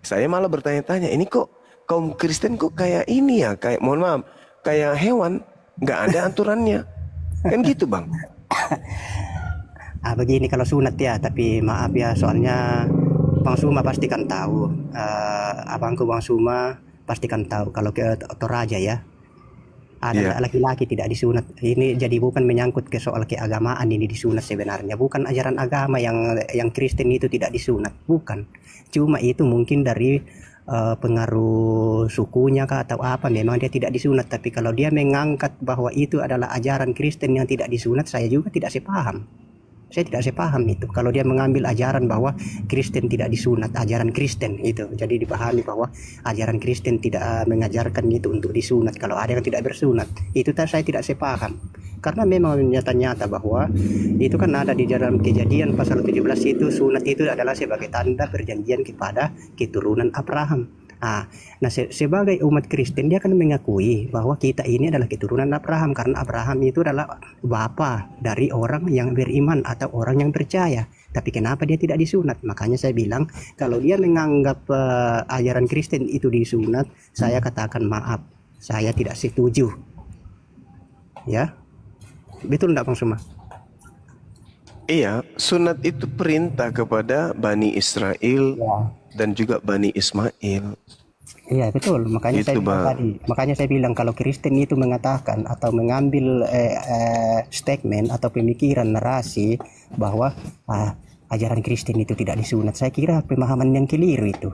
saya malah bertanya-tanya, ini kok kaum Kristen kok kayak ini ya, kayak mohon maaf kayak hewan, nggak ada aturannya kan gitu bang. Begini kalau sunat ya, tapi maaf ya soalnya Bang Suma pastikan tahu, abangku Bang Suma pastikan tahu kalau ke Toraja ya ada laki-laki tidak disunat. Ini jadi bukan menyangkut ke soal keagamaan ini disunat sebenarnya, bukan ajaran agama yang Kristen itu tidak disunat, bukan. Cuma itu mungkin dari pengaruh sukunya kah atau apa, memang dia tidak disunat. Tapi kalau dia mengangkat bahwa itu adalah ajaran Kristen yang tidak disunat, saya juga tidak sepaham. Saya tidak sepaham itu. Kalau dia mengambil ajaran bahwa Kristen tidak disunat, ajaran Kristen itu, jadi dipahami bahwa ajaran Kristen tidak mengajarkan itu untuk disunat. Kalau ada yang tidak bersunat, itu saya tidak sepaham. Karena memang nyata-nyata bahwa itu kan ada di dalam Kejadian pasal 17 itu, sunat itu adalah sebagai tanda perjanjian kepada keturunan Abraham. Nah, sebagai umat Kristen dia akan mengakui bahwa kita ini adalah keturunan Abraham karena Abraham itu adalah bapa dari orang yang beriman atau orang yang percaya. Tapi kenapa dia tidak disunat? Makanya saya bilang kalau dia menganggap ajaran Kristen itu disunat, saya katakan maaf, saya tidak setuju. Ya, betul enggak Bang Suma? Iya, sunat itu perintah kepada Bani Israel dan juga Bani Ismail. Iya betul, makanya itu, saya bilang tadi, makanya saya bilang kalau Kristen itu mengatakan atau mengambil statement atau pemikiran narasi bahwa ajaran Kristen itu tidak disunat, saya kira pemahaman yang keliru itu.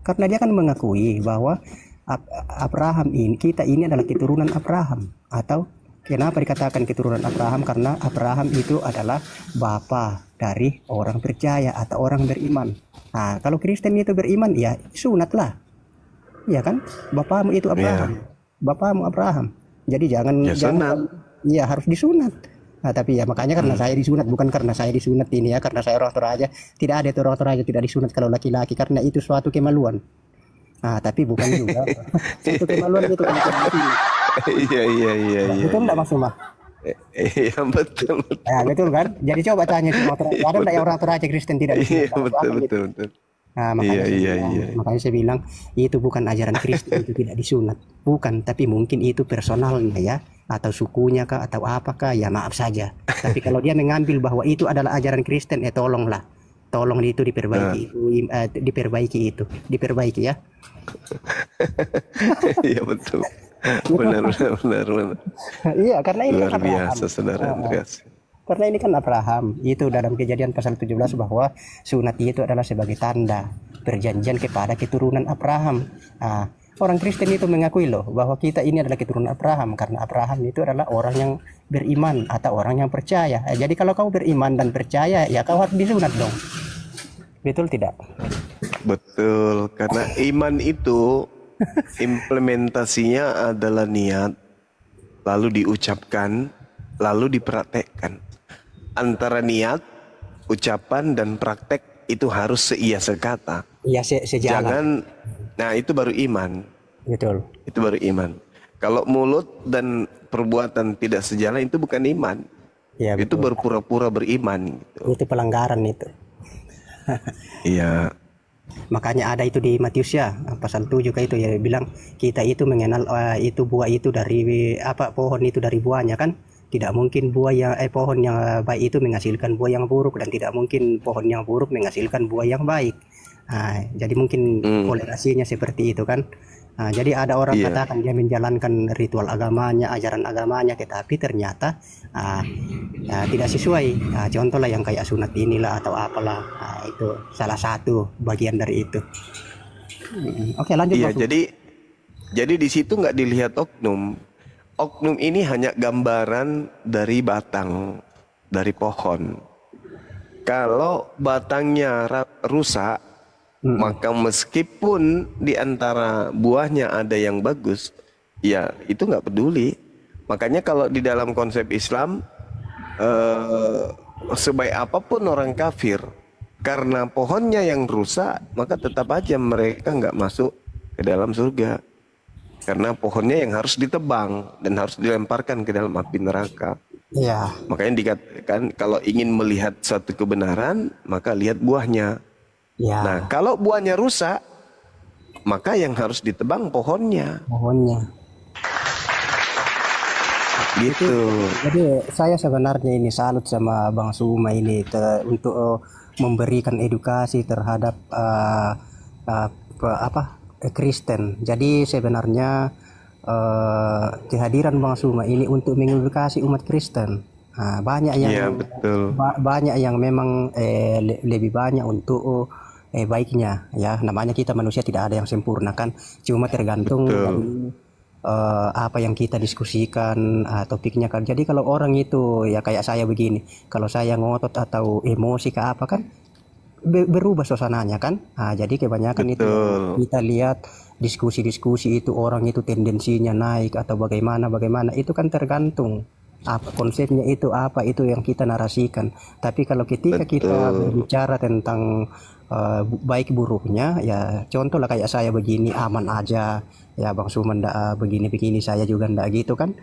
Karena dia kan mengakui bahwa Abraham ini, kita ini adalah keturunan Abraham. Atau kenapa dikatakan keturunan Abraham? Karena Abraham itu adalah bapa dari orang percaya atau orang beriman. Nah, kalau Kristen itu beriman, ya sunatlah. Ya kan? Bapamu itu Abraham. Bapamu Abraham. Jadi jangan harus disunat. Nah, tapi ya makanya karena saya disunat, bukan karena saya disunat ini ya, karena saya orang Toraja. Tidak ada orang Toraja tidak disunat kalau laki-laki karena itu suatu kemaluan. Nah, tapi bukan juga. Suatu kemaluan itu kan. Iya. Betul enggak Mas Suma? Iya betul. Ya, betul kan? Jadi coba tanya semua Toraja, ada enggak yang orang Toraja Kristen tidak disunat? Iya, betul. Nah, makanya saya bilang itu bukan ajaran Kristen itu tidak disunat, bukan, tapi mungkin itu personalnya ya, atau sukunya kah atau apakah ya maaf saja. Tapi kalau dia mengambil bahwa itu adalah ajaran Kristen, tolonglah Tolong itu diperbaiki, diperbaiki ya. Iya betul. Benar. Iya, karena ini Luar kan Abraham. biasa saudara Andreas. Karena ini kan Abraham, itu dalam Kejadian pasal 17 bahwa sunat itu adalah sebagai tanda perjanjian kepada keturunan Abraham. Orang Kristen itu mengakui loh bahwa kita ini adalah keturunan Abraham karena Abraham itu adalah orang yang beriman atau orang yang percaya. Jadi kalau kau beriman dan percaya, ya kau harus disunat dong. Betul tidak? Betul, karena iman itu implementasinya adalah niat, lalu diucapkan, lalu dipraktekkan. Antara niat, ucapan, dan praktek itu harus seia sekata. Iya, sejalan. Jangan, nah itu baru iman. Betul. Itu baru iman. Kalau mulut dan perbuatan tidak sejalan itu bukan iman. Ya, itu berpura-pura beriman. Gitu. Itu pelanggaran itu. Iya. Makanya ada itu di Matius ya, pasal 7 kayak itu ya bilang kita itu mengenal itu buah itu dari apa, pohon itu dari buahnya kan. Tidak mungkin buah yang pohon yang baik itu menghasilkan buah yang buruk, dan tidak mungkin pohon yang buruk menghasilkan buah yang baik. Jadi mungkin korelasinya seperti itu kan. Jadi ada orang katakan dia menjalankan ritual agamanya, ajaran agamanya, tetapi ternyata tidak sesuai. Contohlah yang kayak sunat inilah atau apalah, itu salah satu bagian dari itu. Oke, lanjut. Iya, jadi di situ nggak dilihat oknum. Oknum ini hanya gambaran dari batang, dari pohon. Kalau batangnya rusak, maka meskipun di antara buahnya ada yang bagus, ya itu nggak peduli. Makanya kalau di dalam konsep Islam, sebaik apapun orang kafir, karena pohonnya yang rusak, maka tetap aja mereka nggak masuk ke dalam surga. Karena pohonnya yang harus ditebang dan harus dilemparkan ke dalam api neraka. Iya. Makanya dikatakan kalau ingin melihat suatu kebenaran, maka lihat buahnya. Ya. Nah, kalau buahnya rusak, maka yang harus ditebang pohonnya. Gitu. Jadi saya sebenarnya ini salut sama Bang Suma ini untuk memberikan edukasi terhadap Kristen. Jadi sebenarnya kehadiran Bang Suma ini untuk mengedukasi umat Kristen. Banyak yang banyak yang memang lebih banyak untuk baiknya ya. Namanya kita manusia tidak ada yang sempurna kan. Cuma tergantung dari apa yang kita diskusikan topiknya kan. Jadi kalau orang itu ya kayak saya begini, kalau saya ngotot atau emosi ke apa kan berubah suasananya kan. Jadi kebanyakan itu kita lihat diskusi-diskusi itu orang itu tendensinya naik atau bagaimana itu kan tergantung apa konsepnya itu, apa itu yang kita narasikan. Tapi kalau ketika kita bicara tentang baik buruknya, ya contoh lah kayak saya begini aman aja ya, Bang Suman begini-begini, saya juga ndak gitu kan.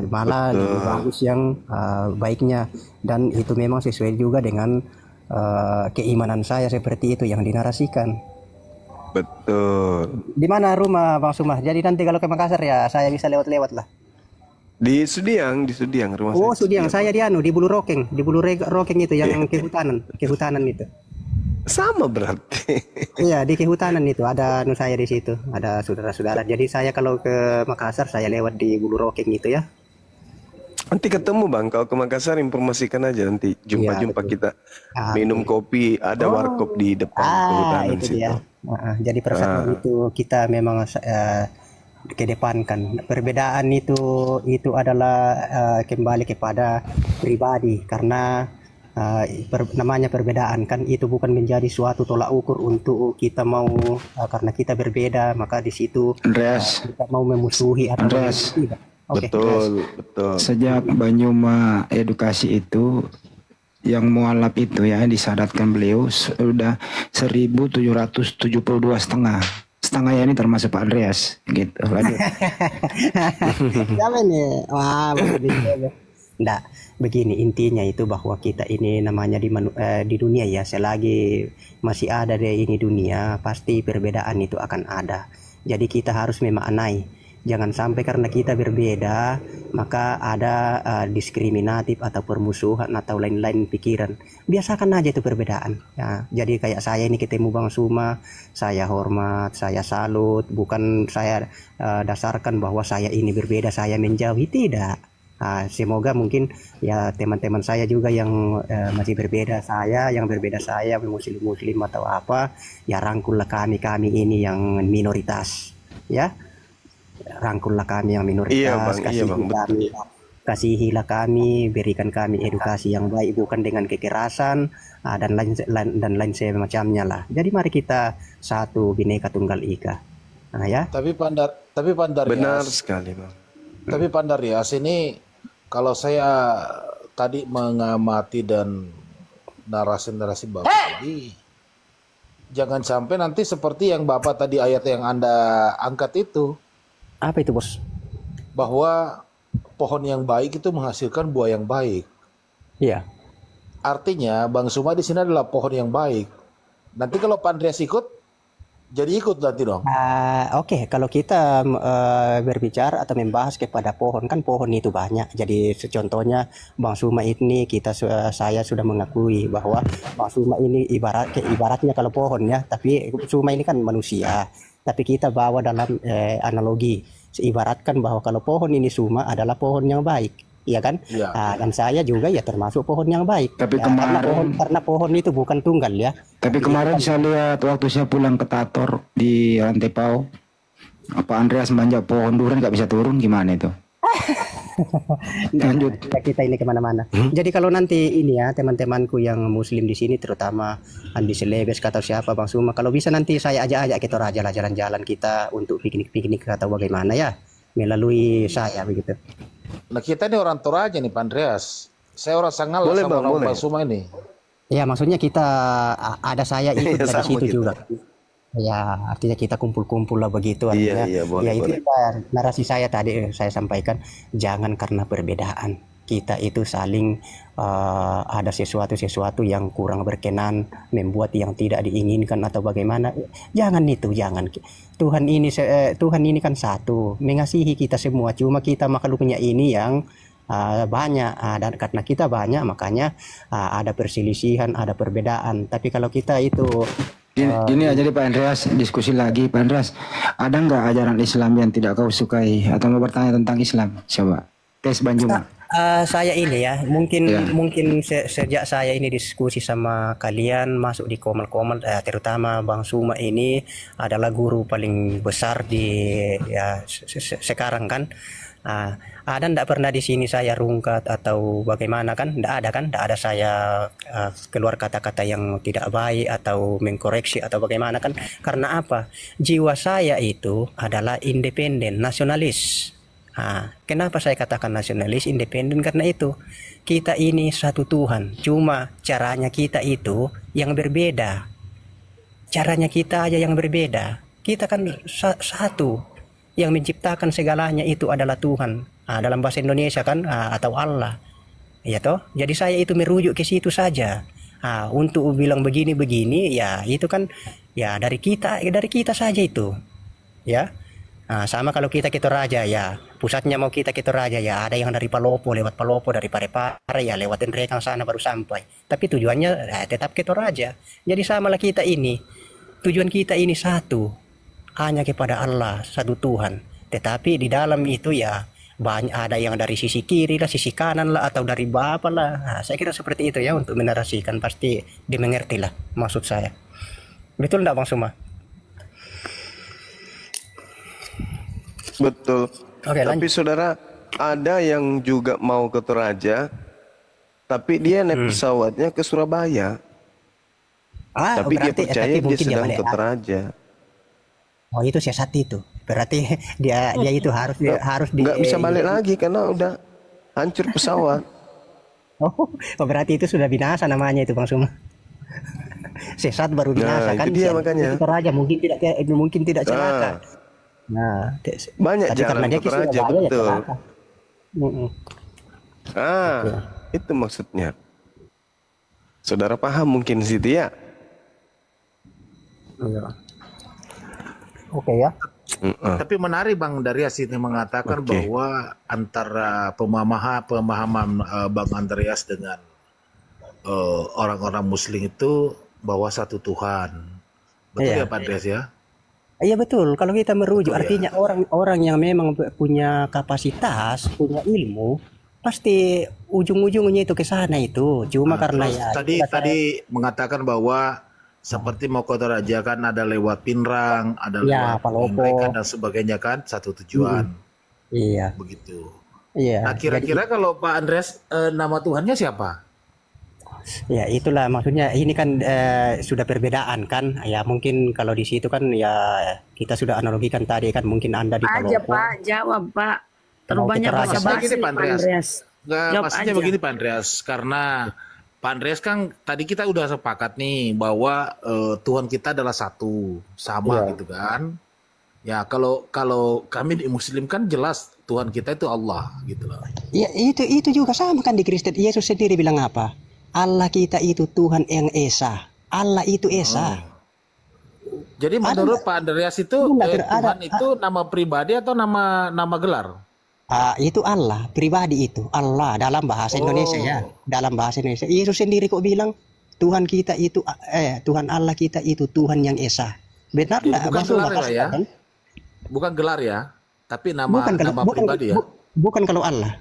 Malah lebih bagus yang baiknya, dan itu memang sesuai juga dengan keimanan saya, seperti itu yang dinarasikan. Betul. Di mana rumah Bang Sumah? Jadi nanti kalau ke Makassar ya saya bisa lewat-lewat lah. Di Sudiang rumah saya. Oh, Sudiang. Saya di di Bulu Rokeng, Rokeng itu yang kehutanan itu. Sama berarti. Iya, di kehutanan itu ada saya di situ, ada saudara-saudara. Jadi saya kalau ke Makassar saya lewat di Bulu Rokeng itu ya. Nanti ketemu Bang, kalau ke Makassar informasikan aja, nanti jumpa kita minum kopi, ada warkop di depan kehutanan itu situ. Dia. Jadi persatuan itu kita memang kedepankan. Perbedaan itu adalah kembali kepada pribadi, karena namanya perbedaan kan itu bukan menjadi suatu tolak ukur untuk kita mau karena kita berbeda maka di situ kita mau memusuhi atau tidak. Betul. Sejak Banyuma edukasi itu yang mualaf itu ya disyaratkan beliau sudah 1.772 setengah ya, ini termasuk Pak Andreas gitu. Siapa nih? Wah, enggak, begini intinya itu bahwa kita ini namanya di dunia ya, selagi masih ada di ini dunia pasti perbedaan itu akan ada. Jadi kita harus memaknai Jangan sampai karena kita berbeda maka ada diskriminatif atau permusuhan atau lain-lain pikiran. Biasakan aja itu perbedaan. Ya, jadi kayak saya ini ketemu Bang Suma, saya hormat, saya salut, bukan saya dasarkan bahwa saya ini berbeda, saya menjauhi, tidak. Semoga mungkin ya teman-teman saya juga yang masih berbeda saya, yang berbeda saya, muslim atau apa, ya rangkullah kami ini yang minoritas, ya. Rangkullah kami yang minoritas, kasihilah kami, berikan kami edukasi yang baik, bukan dengan kekerasan dan lain semacamnya lah. Jadi mari kita satu, Bhinneka Tunggal Ika. Ya. Tapi Pandar benar sekali, Bang. Tapi Pandar Rias ini, kalau saya tadi mengamati dan narasi-narasi Bapak tadi, jangan sampai nanti seperti yang Bapak tadi ayat yang Anda angkat itu. Apa itu, Bos? Bahwa pohon yang baik itu menghasilkan buah yang baik. Iya. Artinya Bang Suma di sini adalah pohon yang baik. Nanti kalau Pak Andreas ikut, jadi ikut nanti dong. Oke, kalau kita berbicara atau membahas kepada pohon, kan pohon itu banyak. Jadi contohnya Bang Suma ini saya sudah mengakui bahwa Bang Suma ini ibaratnya kalau pohon ya, tapi Suma ini kan manusia. Tapi kita bawa dalam analogi, ibaratkan bahwa kalau pohon ini Suma adalah pohon yang baik, iya kan? Ya. Dan saya juga ya termasuk pohon yang baik. Tapi ya, kemarin karena pohon itu bukan tunggal ya. Tapi kemarin saya lihat waktu saya pulang ke Tator di Rantepau, Pak Andreas manjat pohon durian nggak bisa turun, gimana itu? Lanjut. Kita ini kemana-mana. Jadi kalau nanti ini ya teman-temanku yang muslim di sini, terutama Andi Selebes atau siapa Bang Suma, kalau bisa nanti saya ajak kita jalan-jalan kita untuk piknik-piknik atau bagaimana ya, melalui saya begitu. Nah kita ini orang Toraja nih Pak Andreas. Saya orang Sangal sama Bang Suma ini. Ya maksudnya kita ada saya ikut dari situ juga. Ya artinya kita kumpul-kumpul lah begitu artinya. Boleh, itu narasi saya tadi saya sampaikan, jangan karena perbedaan kita itu saling ada sesuatu yang kurang berkenan, membuat yang tidak diinginkan atau bagaimana. Jangan itu, jangan. Tuhan ini kan satu, mengasihi kita semua. Cuma kita makhluknya ini yang banyak, dan karena kita banyak makanya ada perselisihan, ada perbedaan. Tapi kalau kita itu Gini aja deh Pak Andreas, diskusi lagi Pak Andreas. Ada nggak ajaran Islam yang tidak kau sukai atau mau bertanya tentang Islam? Coba tes Banjuma. Saya ini ya, mungkin sejak saya ini diskusi sama kalian masuk di Komal, terutama Bang Suma ini adalah guru paling besar di ya sekarang kan. Ada ndak pernah di sini saya rungkat atau bagaimana kan? Ndak ada saya keluar kata-kata yang tidak baik atau mengkoreksi atau bagaimana kan? Karena apa? Jiwa saya itu adalah independen, nasionalis. Kenapa saya katakan nasionalis, independen? Karena itu kita ini satu Tuhan. Cuma caranya kita itu yang berbeda. Caranya kita aja yang berbeda. Kita kan satu. Yang menciptakan segalanya itu adalah Tuhan. Dalam bahasa Indonesia kan atau Allah. Ya toh? Jadi saya itu merujuk ke situ saja. Untuk bilang begini ya itu kan ya dari kita saja itu. Ya. Sama kalau kita Toraja ya, pusatnya mau kita Toraja ya, ada yang dari Palopo, lewat Palopo, dari Parepare ya, lewat Nrekang sana baru sampai. Tapi tujuannya tetap Toraja. Jadi samalah kita ini. Tujuan kita ini satu. Hanya kepada Allah, satu Tuhan. Tetapi di dalam itu ya banyak, ada yang dari sisi kiri lah, sisi kanan lah, atau dari bawah lah. Saya kira seperti itu ya untuk menarasikan, pasti dimengerti lah maksud saya. Betul enggak Bang Suma? Betul. Oke, tapi lanjut. saudara, ada yang juga mau ke Toraja, tapi dia naik pesawatnya ke Surabaya. Tapi dia percaya dia sedang ke Toraja. Oh itu siasat itu. Berarti dia itu harus nggak bisa balik lagi karena udah hancur pesawat. Oh berarti itu sudah binasa namanya itu Bang Suma. Sesat baru binasa kan. Itu dia makanya. Toraja mungkin tidak celaka. Nah, banyak jalan ke Toraja betul. Itu maksudnya. Saudara paham mungkin situ ya? Oke ya. Tapi menarik Bang Andreas ini mengatakan bahwa antara pemahaman Bang Andreas dengan orang-orang Muslim itu bahwa satu Tuhan. Betul ya Pak Andreas ya? Iya betul. Kalau kita merujuk, Betul, artinya orang-orang yang memang punya kapasitas, punya ilmu, pasti ujung-ujungnya itu ke sana itu. Cuma karena terus tadi mengatakan bahwa seperti mau Raja kan ada lewat Pinrang, ada lewat mereka dan sebagainya kan satu tujuan. Iya. Begitu. Iya. Nah kira-kira kalau Pak Andreas nama Tuhannya siapa? Ya itulah maksudnya, ini kan sudah perbedaan kan. Ya mungkin kalau di situ kan ya kita sudah analogikan tadi kan, mungkin Anda di Aja Palopo. Pak, jawab Pak. Terlalu banyak Maksudnya bahasa gini, Pak Andreas. Jawab Maksudnya aja. begini Pak Andreas, karena Pak Andreas kan tadi kita udah sepakat nih bahwa Tuhan kita adalah satu, sama gitu kan. Ya kalau kami di Muslim kan jelas Tuhan kita itu Allah gitu loh. Ya itu juga sama kan di Kristen. Yesus sendiri bilang apa? Allah kita itu Tuhan yang Esa. Allah itu Esa. Jadi menurut Pak Andreas itu Tuhan itu nama pribadi atau nama gelar? Itu Allah pribadi, itu Allah dalam bahasa Indonesia ya. Dalam bahasa Indonesia. Yesus sendiri kok bilang Tuhan kita itu Tuhan Allah kita itu Tuhan yang Esa. Benar enggak? Bukan gelar ya? Bukan gelar ya, tapi nama pribadi ya. Bukan kalau Allah.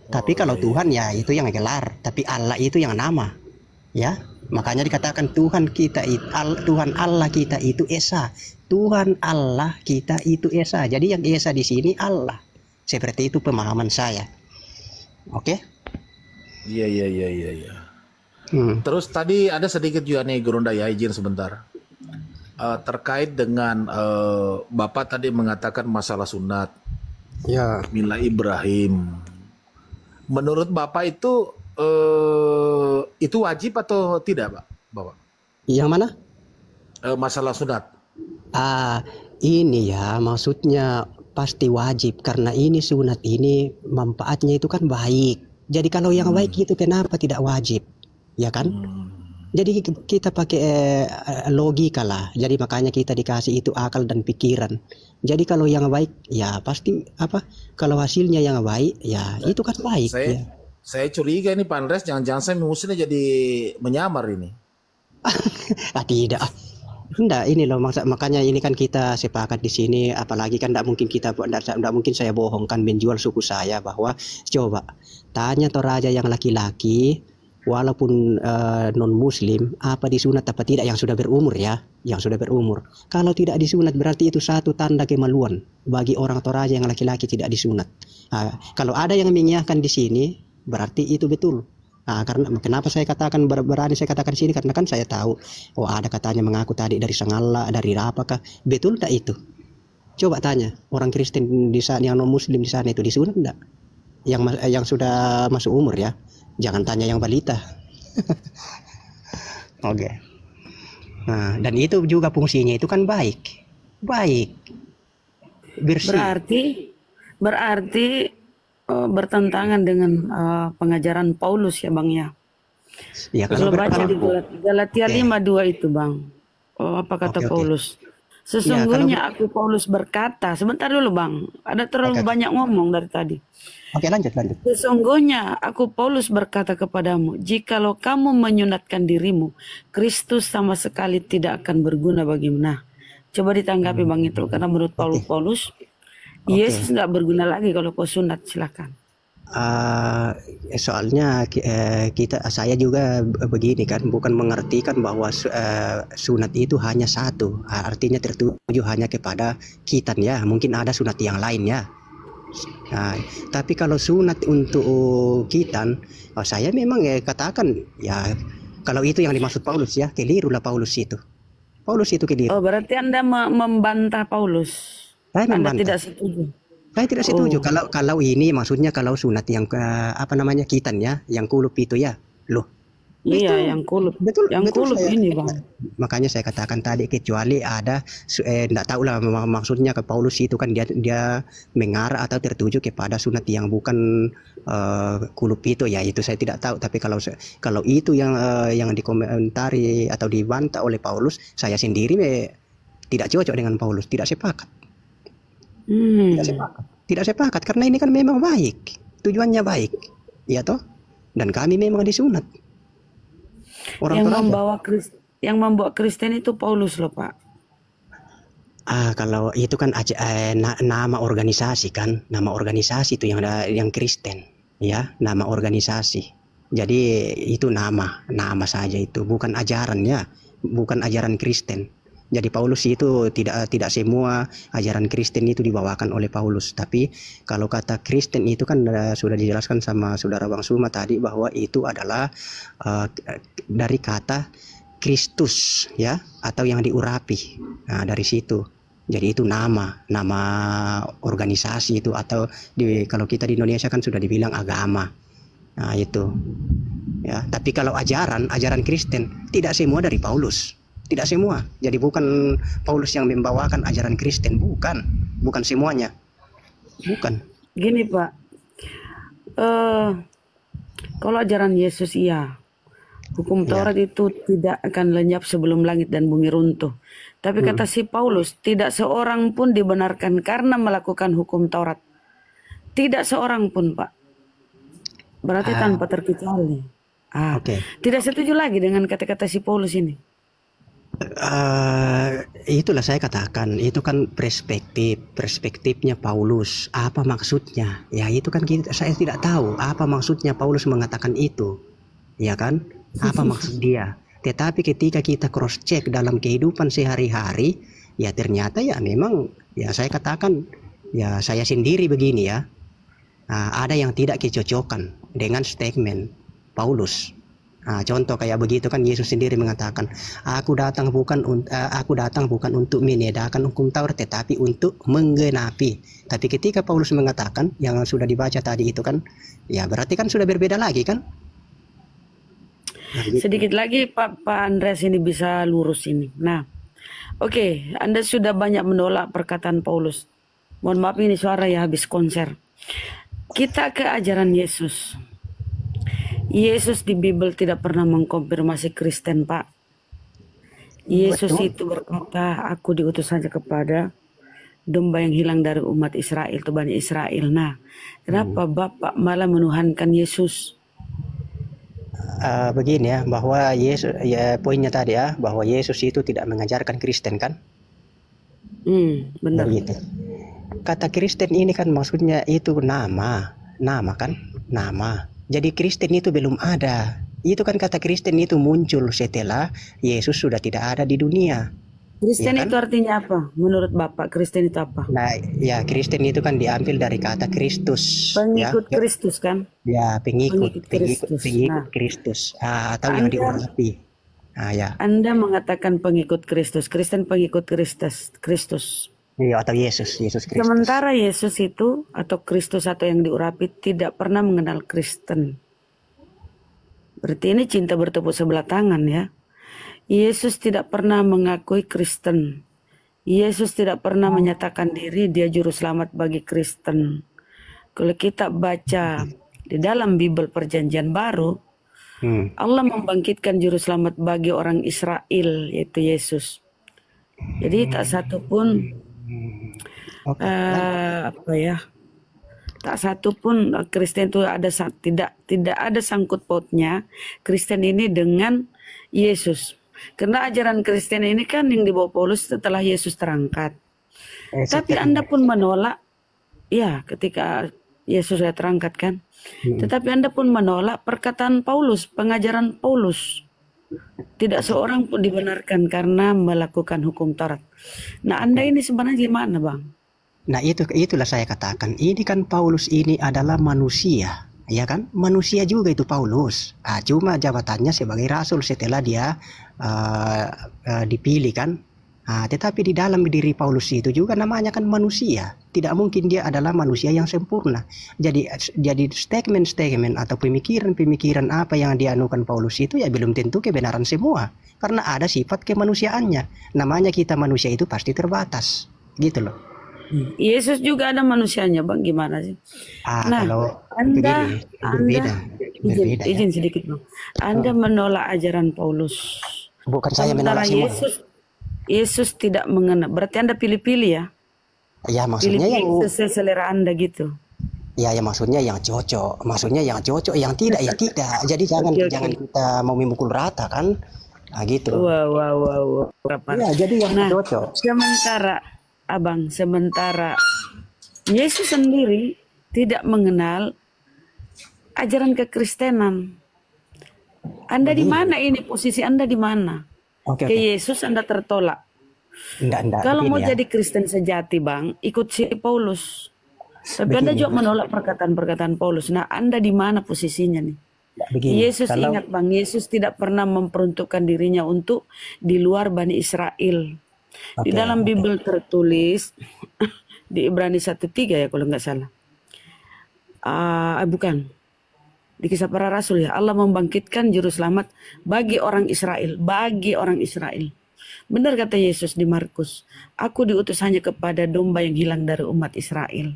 Tapi kalau Tuhan ya itu yang gelar, tapi Allah itu yang nama. Ya, makanya dikatakan Tuhan kita itu Tuhan Allah kita itu Esa. Tuhan Allah kita itu Esa. Jadi yang Esa di sini Allah. Seperti itu pemahaman saya. Oke? Iya. Terus tadi ada sedikit juga nih Gurunda ya, izin sebentar. Terkait dengan Bapak tadi mengatakan masalah sunat. Ya. Mila Ibrahim. Menurut Bapak itu wajib atau tidak, Pak? Bapak? Yang mana? Masalah sunat. Ini ya maksudnya pasti wajib, karena ini sunat ini manfaatnya itu kan baik. Jadi kalau yang baik itu kenapa tidak wajib? Ya kan? Jadi kita pakai logika lah. Jadi makanya kita dikasih itu akal dan pikiran. Jadi kalau yang baik ya pasti kalau hasilnya yang baik ya itu kan baik. Saya curiga nih Pak Andreas, jangan-jangan saya muslimnya jadi menyamar ini. Tidak. Enggak, ini loh makanya ini kan kita sepakat di sini, apalagi kan enggak mungkin saya bohong kan menjual suku saya, bahwa coba tanya Toraja yang laki-laki walaupun non muslim apa disunat apa tidak, yang sudah berumur ya, yang sudah berumur. Kalau tidak disunat berarti itu satu tanda kemaluan bagi orang Toraja yang laki-laki tidak disunat. Kalau ada yang mengiyakan di sini berarti itu betul. Karena kenapa saya katakan berani saya katakan di sini, karena kan saya tahu ada katanya mengaku tadi dari Sangala, dari apakah betul tak itu? Coba tanya orang Kristen di sana, yang non muslim di sana itu disunat enggak? Yang sudah masuk umur ya. Jangan tanya yang balita. Oke. Nah, dan itu juga fungsinya itu kan baik. Bersih. Berarti bertentangan dengan pengajaran Paulus ya Bang ya. Ya kalau baca di Galatia 5:2 itu Bang. Apa kata Paulus? Sesungguhnya aku Paulus berkata, sebentar dulu Bang, ada terlalu banyak ngomong dari tadi. Oke, lanjut. Sesungguhnya aku Paulus berkata kepadamu, jikalau kamu menyunatkan dirimu, Kristus sama sekali tidak akan berguna bagimu. Nah, coba ditanggapi Bang itu, karena menurut Paulus Yesus nggak berguna lagi kalau kau sunat, silakan. Soalnya saya juga begini kan, bukan mengartikan bahwa sunat itu hanya satu, artinya tertuju hanya kepada khitan ya, mungkin ada sunat yang lain ya. Tapi kalau sunat untuk khitan, saya memang katakan ya, kalau itu yang dimaksud Paulus ya, kelirulah Paulus itu keliru. Oh, berarti Anda membantah Paulus. Anda tidak setuju. Saya tidak setuju. Kalau ini maksudnya kalau sunat yang khitan ya, yang kulup itu ya. Loh. Iya, yang kulup. Betul kulup ini Bang. Makanya saya katakan tadi, kecuali ada enggak tahu lah maksudnya ke Paulus itu kan dia mengarah atau tertuju kepada sunat yang bukan kulup itu ya, itu saya tidak tahu. Tapi kalau itu yang dikomentari atau dibantah oleh Paulus, saya sendiri tidak cocok dengan Paulus, tidak sepakat. Tidak sepakat. Tidak sepakat karena ini kan memang baik, tujuannya baik, ya toh. Dan kami memang disunat. Orang yang membawa Kristen itu Paulus loh Pak. Kalau itu kan nama organisasi kan, nama organisasi itu yang Kristen, ya, nama organisasi. Jadi itu nama saja itu, bukan ajaran ya, bukan ajaran Kristen. Jadi Paulus itu tidak semua ajaran Kristen itu dibawakan oleh Paulus. Tapi kalau kata Kristen itu kan sudah dijelaskan sama saudara Bang Suma tadi bahwa itu adalah dari kata Kristus ya, atau yang diurapi. Nah, dari situ. Jadi itu nama organisasi itu, atau kalau kita di Indonesia kan sudah dibilang agama. Nah, itu. Ya, tapi kalau ajaran Kristen tidak semua dari Paulus. Tidak semua. Jadi bukan Paulus yang membawakan ajaran Kristen, bukan semuanya. Bukan. Gini Pak, kalau ajaran Yesus iya, hukum Taurat itu tidak akan lenyap sebelum langit dan bumi runtuh. Tapi kata si Paulus, tidak seorang pun dibenarkan karena melakukan hukum Taurat. Tidak seorang pun Pak. Berarti tanpa terkecuali. Tidak setuju lagi dengan kata-kata si Paulus ini. Itulah saya katakan, itu kan perspektifnya Paulus. Apa maksudnya? Ya itu kan saya tidak tahu apa maksudnya Paulus mengatakan itu, ya kan? Apa maksud dia? Tetapi ketika kita cross check dalam kehidupan sehari-hari, ya ternyata ya memang ya saya katakan ya saya sendiri begini ya. Ada yang tidak kecocokan dengan statement Paulus. Contoh kayak begitu kan, Yesus sendiri mengatakan, aku datang bukan untuk menedakan hukum Taurat, tetapi untuk menggenapi. Tapi ketika Paulus mengatakan yang sudah dibaca tadi itu kan, ya berarti kan sudah berbeda lagi kan? Sedikit lagi Pak Andreas ini bisa lurus ini. Nah, oke, Anda sudah banyak menolak perkataan Paulus. Mohon maaf ini suara ya habis konser. Kita ke ajaran Yesus. Yesus di Bible tidak pernah mengkonfirmasi Kristen Pak. Yesus itu berkata, aku diutus saja kepada domba yang hilang dari umat Israel, itu Bani Israel. Nah, kenapa Bapak malah menuhankan Yesus? Begini ya, bahwa Yesus, ya poinnya tadi ya, bahwa Yesus itu tidak mengajarkan Kristen kan? Benar. Begitu. Kata Kristen ini kan maksudnya itu nama kan, nama. Jadi Kristen itu belum ada. Itu kan kata Kristen itu muncul setelah Yesus sudah tidak ada di dunia. Kristen ya kan? itu artinya apa? Menurut Bapak, Kristen itu apa? Nah, ya Kristen itu kan diambil dari kata Kristus. Pengikut ya. Kristus kan? Ya, pengikut Kristus. Atau yang diurapi. Ya. Anda mengatakan pengikut Kristus. Kristen pengikut Kristus. Iya, atau Yesus Kristus. Sementara Yesus itu atau Kristus atau yang diurapi tidak pernah mengenal Kristen. Berarti ini cinta bertepuk sebelah tangan ya. Yesus tidak pernah mengakui Kristen. Yesus tidak pernah menyatakan diri dia juru selamat bagi Kristen. Kalau kita baca di dalam Bible Perjanjian Baru, Allah membangkitkan juru selamat bagi orang Israel, yaitu Yesus. Jadi tak satu pun tak satu pun Kristen itu tidak ada sangkut pautnya Kristen ini dengan Yesus. Karena ajaran Kristen ini kan yang dibawa Paulus setelah Yesus terangkat. Tapi Anda pun menolak, ya ketika Yesus sudah terangkat kan. Tetapi Anda pun menolak perkataan Paulus, pengajaran Paulus. Tidak seorang pun dibenarkan karena melakukan hukum Taurat. Nah, Anda ini sebenarnya gimana, Bang? Nah, itulah saya katakan. Ini kan Paulus ini adalah manusia, ya kan? Manusia juga itu Paulus. Cuma jabatannya sebagai rasul setelah dia dipilih kan. Tetapi di dalam diri Paulus itu juga namanya kan manusia. Tidak mungkin dia adalah manusia yang sempurna. Jadi statement atau pemikiran apa yang dianukan Paulus itu ya belum tentu kebenaran semua. Karena ada sifat kemanusiaannya. Namanya kita manusia itu pasti terbatas. Gitu loh. Yesus juga ada manusianya, Bang. Gimana sih? Nah, kalau Anda berbeda izin sedikit, Bang. Anda menolak ajaran Paulus. Bukan saya menolak semua. Yesus tidak mengenal. Berarti Anda pilih-pilih ya? Ya maksudnya Pilih yang sesuai selera Anda gitu. ya maksudnya yang cocok, yang tidak ya tidak. Jadi jangan Oke, jangan oke. kita mau memukul rata kan. Nah gitu. Wow. Ya, jadi yang Nah, cocok. sementara Yesus sendiri tidak mengenal ajaran kekristenan. Anda di mana ini? Posisi Anda di mana? Oke. Ke Yesus Anda tertolak. Enggak Kalau mau begini ya. jadi Kristen sejati, Bang, ikut si Paulus. Tapi Anda Begini. juga menolak perkataan-perkataan Paulus. Nah, Anda di mana posisinya nih? Begini. Yesus Kalau ingat, Bang, Yesus tidak pernah memperuntukkan dirinya untuk di luar Bani Israel. Di Oke, dalam oke. Bible tertulis di Ibrani 1:3 ya kalau nggak salah. Bukan. Di Kisah Para Rasul ya, Allah membangkitkan juru selamat bagi orang Israel, Benar kata Yesus di Markus, aku diutus hanya kepada domba yang hilang dari umat Israel.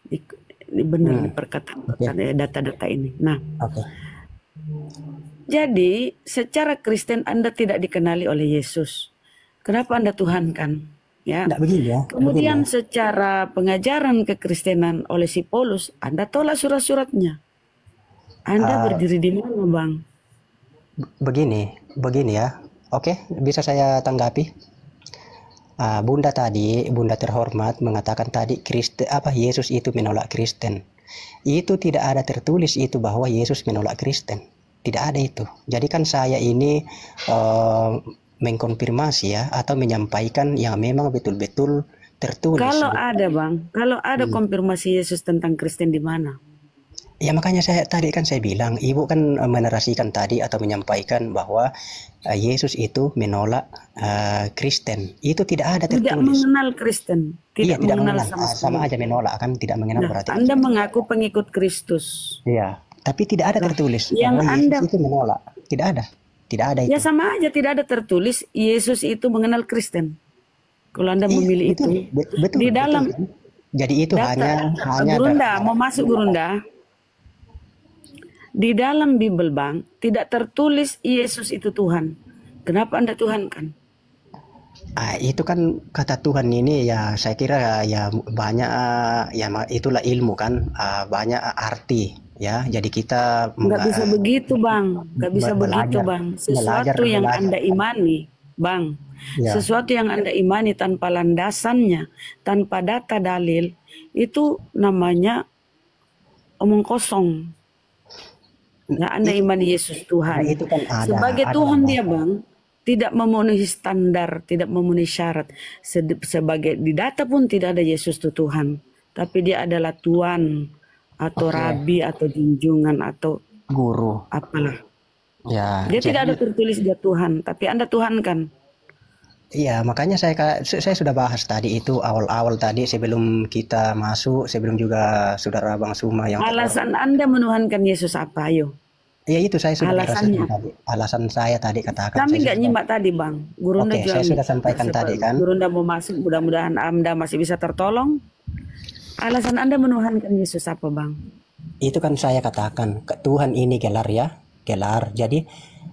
Ini benar nih perkataan data-data ini. Nah, Oke. jadi secara Kristen Anda tidak dikenali oleh Yesus. Kenapa Anda tuhankan? Ya. Enggak begini ya. Kemudian secara pengajaran kekristenan oleh si Paulus, Anda tolak surat-suratnya. Anda berdiri di mana, Bang? Begini ya. Oke, bisa saya tanggapi. Bunda terhormat mengatakan tadi Yesus itu menolak Kristen. Itu tidak ada tertulis itu bahwa Yesus menolak Kristen. Tidak ada itu. Jadi kan saya ini mengkonfirmasi ya atau menyampaikan yang memang betul-betul tertulis. Kalau ada, Bang, kalau ada konfirmasi Yesus tentang Kristen di mana? Ya makanya saya bilang, Ibu kan menarasikan tadi atau menyampaikan bahwa Yesus itu menolak Kristen. Itu tidak ada tertulis. Tidak mengenal Kristen. Tidak mengenal. Sama Aja menolak kan, tidak mengenal berarti. Anda mengaku pengikut Kristus. Iya, tapi tidak ada tertulis yang bahwa Anda Yesus itu menolak. Tidak ada itu. Ya sama aja tidak ada tertulis Yesus itu mengenal Kristen. Kalau Anda memilih betul, itu. betul, Di dalam betul. Jadi itu data, hanya Gurunda, mau masuk Gurunda. Di dalam Bible, Bang, tidak tertulis Yesus itu Tuhan. Kenapa Anda tuhankan? Itu kan kata Tuhan ini ya saya kira ya banyak ya itulah ilmu kan, banyak arti ya. Jadi kita nggak bisa begitu, Bang. Nggak bisa begitu, Bang. Sesuatu yang Anda imani, Bang. Ya. Sesuatu yang Anda imani tanpa landasannya, tanpa data dalil, itu namanya omong kosong. Nah, Anda imani Yesus Tuhan. Itu kan sebagai Tuhan dia, Bang, tidak memenuhi standar, tidak memenuhi syarat. Sebagai di data pun tidak ada Yesus itu Tuhan, tapi dia adalah Tuan atau Rabi atau junjungan atau guru, apalah. Ya. Dia tidak ada tertulis dia Tuhan, tapi Anda tuhankan. Iya, makanya saya sudah bahas tadi itu awal-awal tadi sebelum kita masuk, sebelum juga saudara Bang Suma yang alasan Anda menuhankan Yesus apa, ayo? Ya itu saya sudah alasannya tadi. Alasan saya tadi katakan. Kami nggak nyimak tadi, Bang. Gurunda juga. Saya sudah sampaikan tadi kan. Gurunda mau masuk, mudah-mudahan Anda masih bisa tertolong. Alasan Anda menuhankan Yesus apa, Bang? Itu kan saya katakan, Tuhan ini gelar ya, gelar. Jadi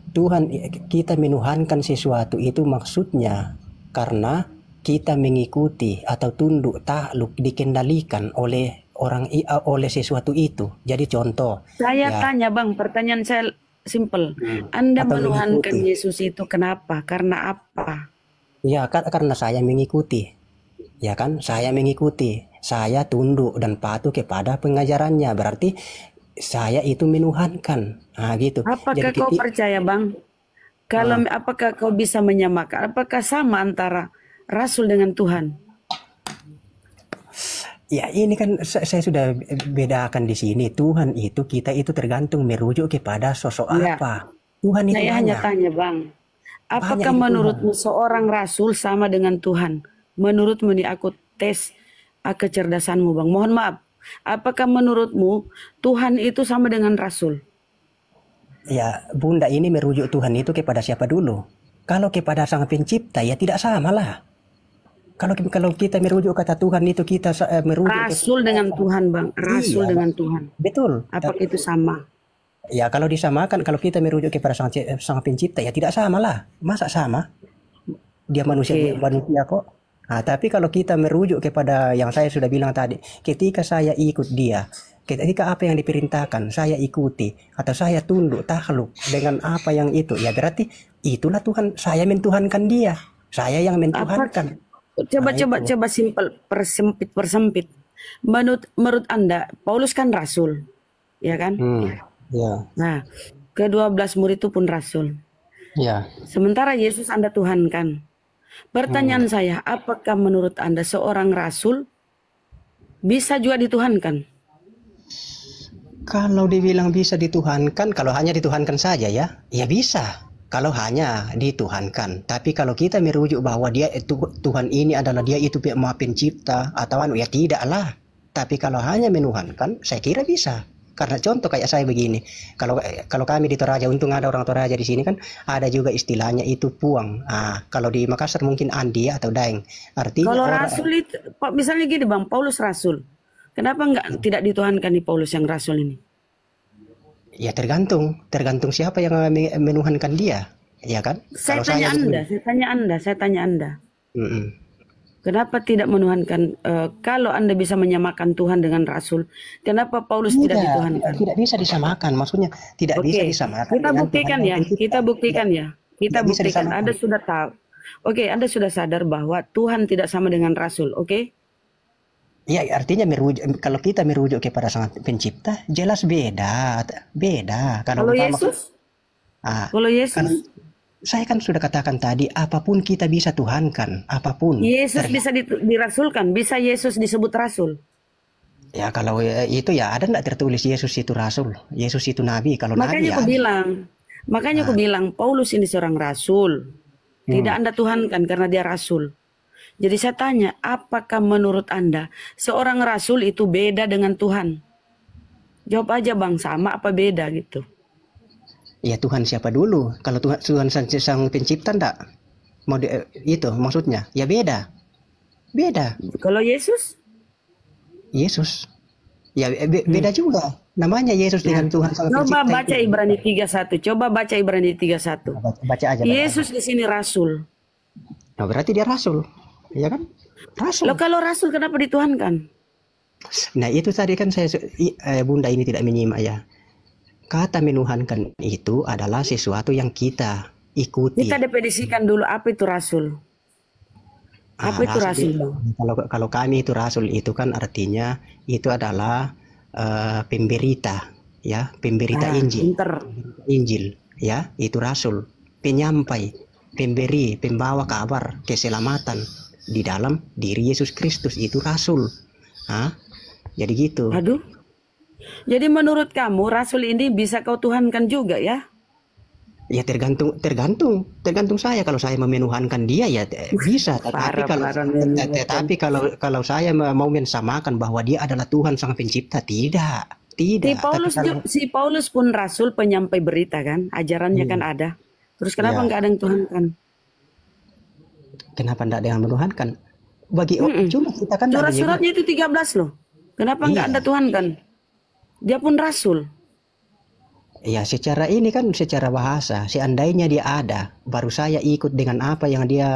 Tuhan kita menuhankan sesuatu itu maksudnya karena kita mengikuti atau tunduk takluk dikendalikan oleh oleh sesuatu itu. Jadi contoh. Saya ya, tanya, Bang, pertanyaan saya simple. Anda menuhankan Yesus itu kenapa? Karena apa? Ya karena saya mengikuti. Ya kan, saya mengikuti. Saya tunduk dan patuh kepada pengajarannya. Berarti saya itu menuhankan. Nah, gitu. Apakah kau percaya, Bang? Kalau apakah kau bisa menyamakan? Apakah sama antara Rasul dengan Tuhan? Ya ini kan saya sudah bedakan di sini. Tuhan itu kita itu tergantung merujuk kepada sosok apa. Tuhan itu saya hanya tanya, Bang. Apakah menurutmu seorang Rasul sama dengan Tuhan? Menurutmu nih aku tes kecerdasanmu, Bang. Mohon maaf. Apakah menurutmu Tuhan itu sama dengan Rasul? Ya, Bunda ini merujuk Tuhan itu kepada siapa dulu? Kalau kepada Sang Pencipta ya tidak sama lah. Kalau kita merujuk kata Tuhan itu kita merujuk Rasul dengan Tuhan, Bang. Rasul dengan Tuhan. Betul. Apakah itu sama? Ya kalau disamakan, kalau kita merujuk kepada Sang Pencipta ya tidak sama lah. Masa sama? Dia manusia kok. Nah, tapi kalau kita merujuk kepada yang saya sudah bilang tadi, ketika saya ikut dia, ketika apa yang diperintahkan saya ikuti atau saya tunduk takluk dengan apa yang itu, ya berarti itulah Tuhan, saya mentuhankan dia, saya yang mentuhankan. Coba simpel, persempit. Menurut Anda, Paulus kan rasul, ya kan? Ya. Nah, ke-12 murid itu pun rasul. Ya. Sementara Yesus Anda tuhankan. Pertanyaan saya, apakah menurut Anda seorang rasul bisa juga dituhankan? Kalau dibilang bisa dituhankan, kalau hanya dituhankan saja ya bisa. Kalau hanya dituhankan. Tapi kalau kita merujuk bahwa dia itu Tuhan ini adalah dia itu Maha Pencipta atau ya tidaklah. Tapi kalau hanya menuhankan, saya kira bisa. Karena contoh kayak saya begini, kalau kami di Toraja, untung ada orang Toraja di sini kan, ada juga istilahnya itu puang. Kalau di Makassar mungkin Andi atau Daeng. Artinya kalau rasul itu, misalnya gini Bang, Paulus rasul. Kenapa tidak dituhankan di Paulus yang rasul ini? Ya tergantung siapa yang menuhankan dia, ya kan? Saya tanya Anda. Kenapa tidak menuhankan? Kalau Anda bisa menyamakan Tuhan dengan Rasul, kenapa Paulus tidak dituhankan? Tidak bisa disamakan, maksudnya tidak bisa disamakan. Kita buktikan ya. Anda sudah tahu. Anda sudah sadar bahwa Tuhan tidak sama dengan Rasul, oke? Ya, artinya kalau kita merujuk kepada Sang Pencipta, jelas beda. Kalau Yesus? Kalau Yesus? Saya kan sudah katakan tadi, apapun kita bisa tuhankan, apapun. Yesus bisa dirasulkan, bisa Yesus disebut rasul. Ya kalau itu ya ada nggak tertulis Yesus itu rasul, Yesus itu nabi. Kalau makanya nabi aku bilang Paulus ini seorang rasul. Tidak Anda tuhankan karena dia rasul. Jadi saya tanya, apakah menurut Anda seorang rasul itu beda dengan Tuhan? Jawab aja Bang, sama apa beda gitu. Ya Tuhan siapa dulu? Kalau Tuhan Sang Pencipta enggak? Itu maksudnya. Ya beda. Kalau Yesus? Ya beda juga. Namanya Yesus dengan Tuhan Sang Pencipta. Coba baca Ibrani 31. Baca aja. Yesus di sini rasul. Nah, berarti dia rasul. Ya kan? Rasul. Loh, kalau rasul kenapa dituhankan? Nah, itu tadi kan Bunda ini tidak menyimak ya. Kata menuhankan itu adalah sesuatu yang kita ikuti. Kita definisikan dulu apa itu rasul. Apa itu rasul? Kalau kami itu rasul itu kan artinya itu adalah pemberita, ya, pemberita Injil, ya, itu rasul, penyampai, pemberi, pembawa kabar keselamatan di dalam diri Yesus Kristus, itu rasul. Jadi gitu. Aduh. Jadi menurut kamu rasul ini bisa kau tuhankan juga ya? Ya tergantung saya. Kalau saya memenuhankan dia ya bisa. Tapi kalau saya mau mensamakan bahwa dia adalah Tuhan Sang Pencipta, tidak. Si Paulus pun rasul, penyampai berita kan, ajarannya kan ada. Terus kenapa nggak ada yang tuhankan? Kenapa nggak ada yang menuhankan? Cuma kita kan surat-suratnya itu 13 loh. Kenapa nggak Anda tuhankan? Dia pun rasul. Ya secara bahasa, seandainya dia ada, baru saya ikut dengan apa yang dia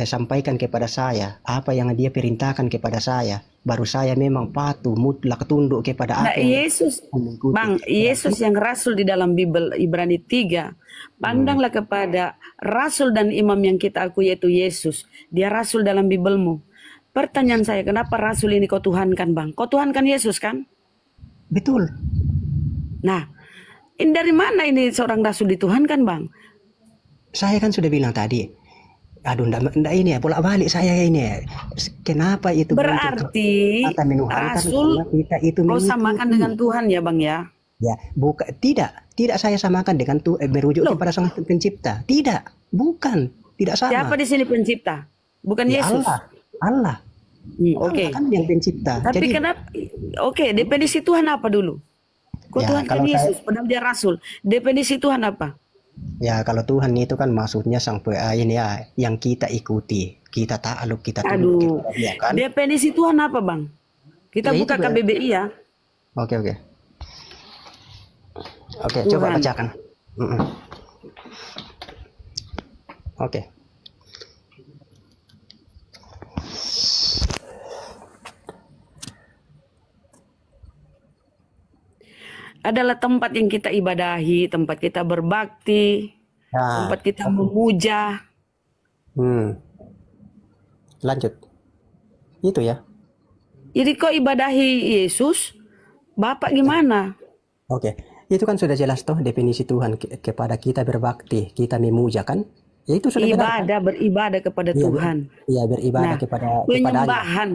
sampaikan kepada saya, apa yang dia perintahkan kepada saya, baru saya memang patuh, mutlak tunduk kepada apa Yesus. Bang, Yesus yang rasul di dalam Bible Ibrani 3, pandanglah kepada rasul dan imam yang kita akui yaitu Yesus. Dia rasul dalam Biblemu. Pertanyaan saya, kenapa rasul ini kau tuhankan Bang? Kau tuhankan Yesus kan? Betul. Nah, dari mana ini seorang rasul dituhankan Bang? Saya kan sudah bilang tadi. Aduh, enggak ini ya, bolak-balik saya ini. Kenapa itu? Berarti rasul kita itu kau samakan dengan Tuhan ya Bang ya? Ya, tidak saya samakan dengan merujuk kepada Sang Pencipta. Tidak, bukan, tidak sama. Siapa di sini pencipta? Bukan ya, Yesus. Allah. Oke. Kan yang pencipta. Tapi kenapa? Oke, definisi Tuhan apa dulu? Kau Tuhan kan Yesus, padahal dia rasul. Definisi Tuhan apa? Ya kalau Tuhan itu kan maksudnya ini ya, yang kita ikuti, kita takluk, kita tunduk. Aduh, kan? Definisi Tuhan apa Bang? Kita buka KBBI ya. Oke, coba bacakan. Oke. adalah tempat yang kita ibadahi, tempat kita berbakti, Nah, tempat kita memuja. lanjut. Itu ya. Jadi kok ibadahi Yesus, Bapak gimana? Oke. Itu kan sudah jelas toh definisi Tuhan kepada kita berbakti, kita memuja kan? Ya itu sudah benar kan? Beribadah kepada Iya, Tuhan. Iya, beribadah Nah, kepadanya. penyembahan.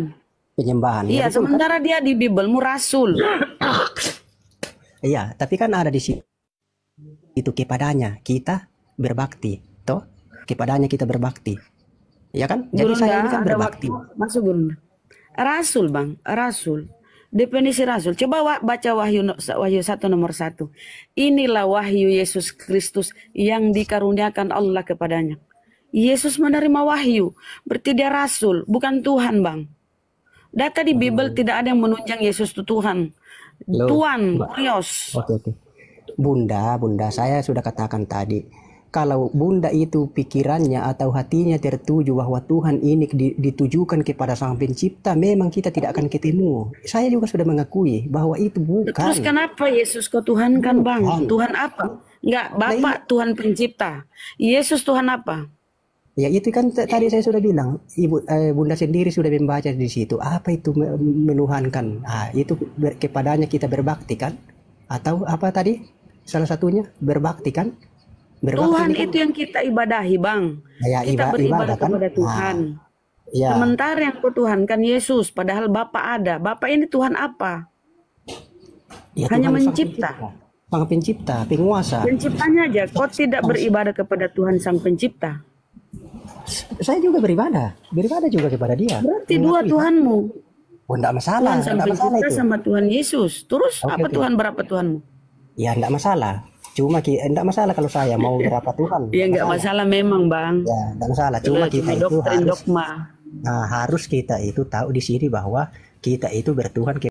Penyembahan. Ya, Iya, betul kan? sementara dia di Bibelmu rasul. Iya, tapi kan ada di situ itu kepadanya kita berbakti, toh kepadanya kita berbakti, ya kan? Jadi saya ini kan ada berbakti. Masuk Gurunda. Rasul bang, rasul. Definisi rasul. Coba baca Wahyu 1 nomor 1. Inilah wahyu Yesus Kristus yang dikaruniakan Allah kepadanya. Yesus menerima wahyu, berarti dia rasul, bukan Tuhan bang. Data di Bible tidak ada yang menunjang Yesus itu Tuhan. Loh, Tuhan, Mbak. Kurios. Oke. Bunda, saya sudah katakan tadi, kalau Bunda itu pikirannya atau hatinya tertuju bahwa Tuhan ini ditujukan kepada Sang Pencipta, memang kita tidak akan ketemu. Saya juga sudah mengakui bahwa itu bukan. Terus kenapa Yesus kau Tuhan kan bang? Bukan. Tuhan apa? Enggak, Bapak Tuhan Pencipta. Yesus Tuhan apa? Ya itu kan tadi saya sudah bilang, Bunda sendiri sudah membaca di situ. Apa itu menuhankan? Itu kepadanya kita berbakti kan? Atau apa tadi? Salah satunya berbakti kan? Tuhan kan? itu yang kita ibadahi bang. Ya, Kita beribadah kan? kepada Tuhan. Ya. Sementara yang kau Tuhan kan Yesus. Padahal Bapak ada. Bapak ini Tuhan apa? Ya, Hanya Tuhan mencipta. Sang Pencipta, penguasa. Penciptanya aja. Kau tidak beribadah kepada Tuhan Sang Pencipta. Saya juga beribadah juga kepada Dia. Berarti dua Tuhanmu. Oh, enggak masalah, Tuhan Sang enggak masalah Pencipta itu. sama Tuhan Yesus. Terus Oke, apa oke. Tuhan berapa Tuhanmu? Ya enggak masalah. Cuma enggak masalah kalau saya mau berapa Tuhan. Ya enggak masalah memang bang. Ya, enggak masalah. Cuma kita itu doktrin harus dogma. harus kita itu tahu di sini bahwa kita itu bertuhan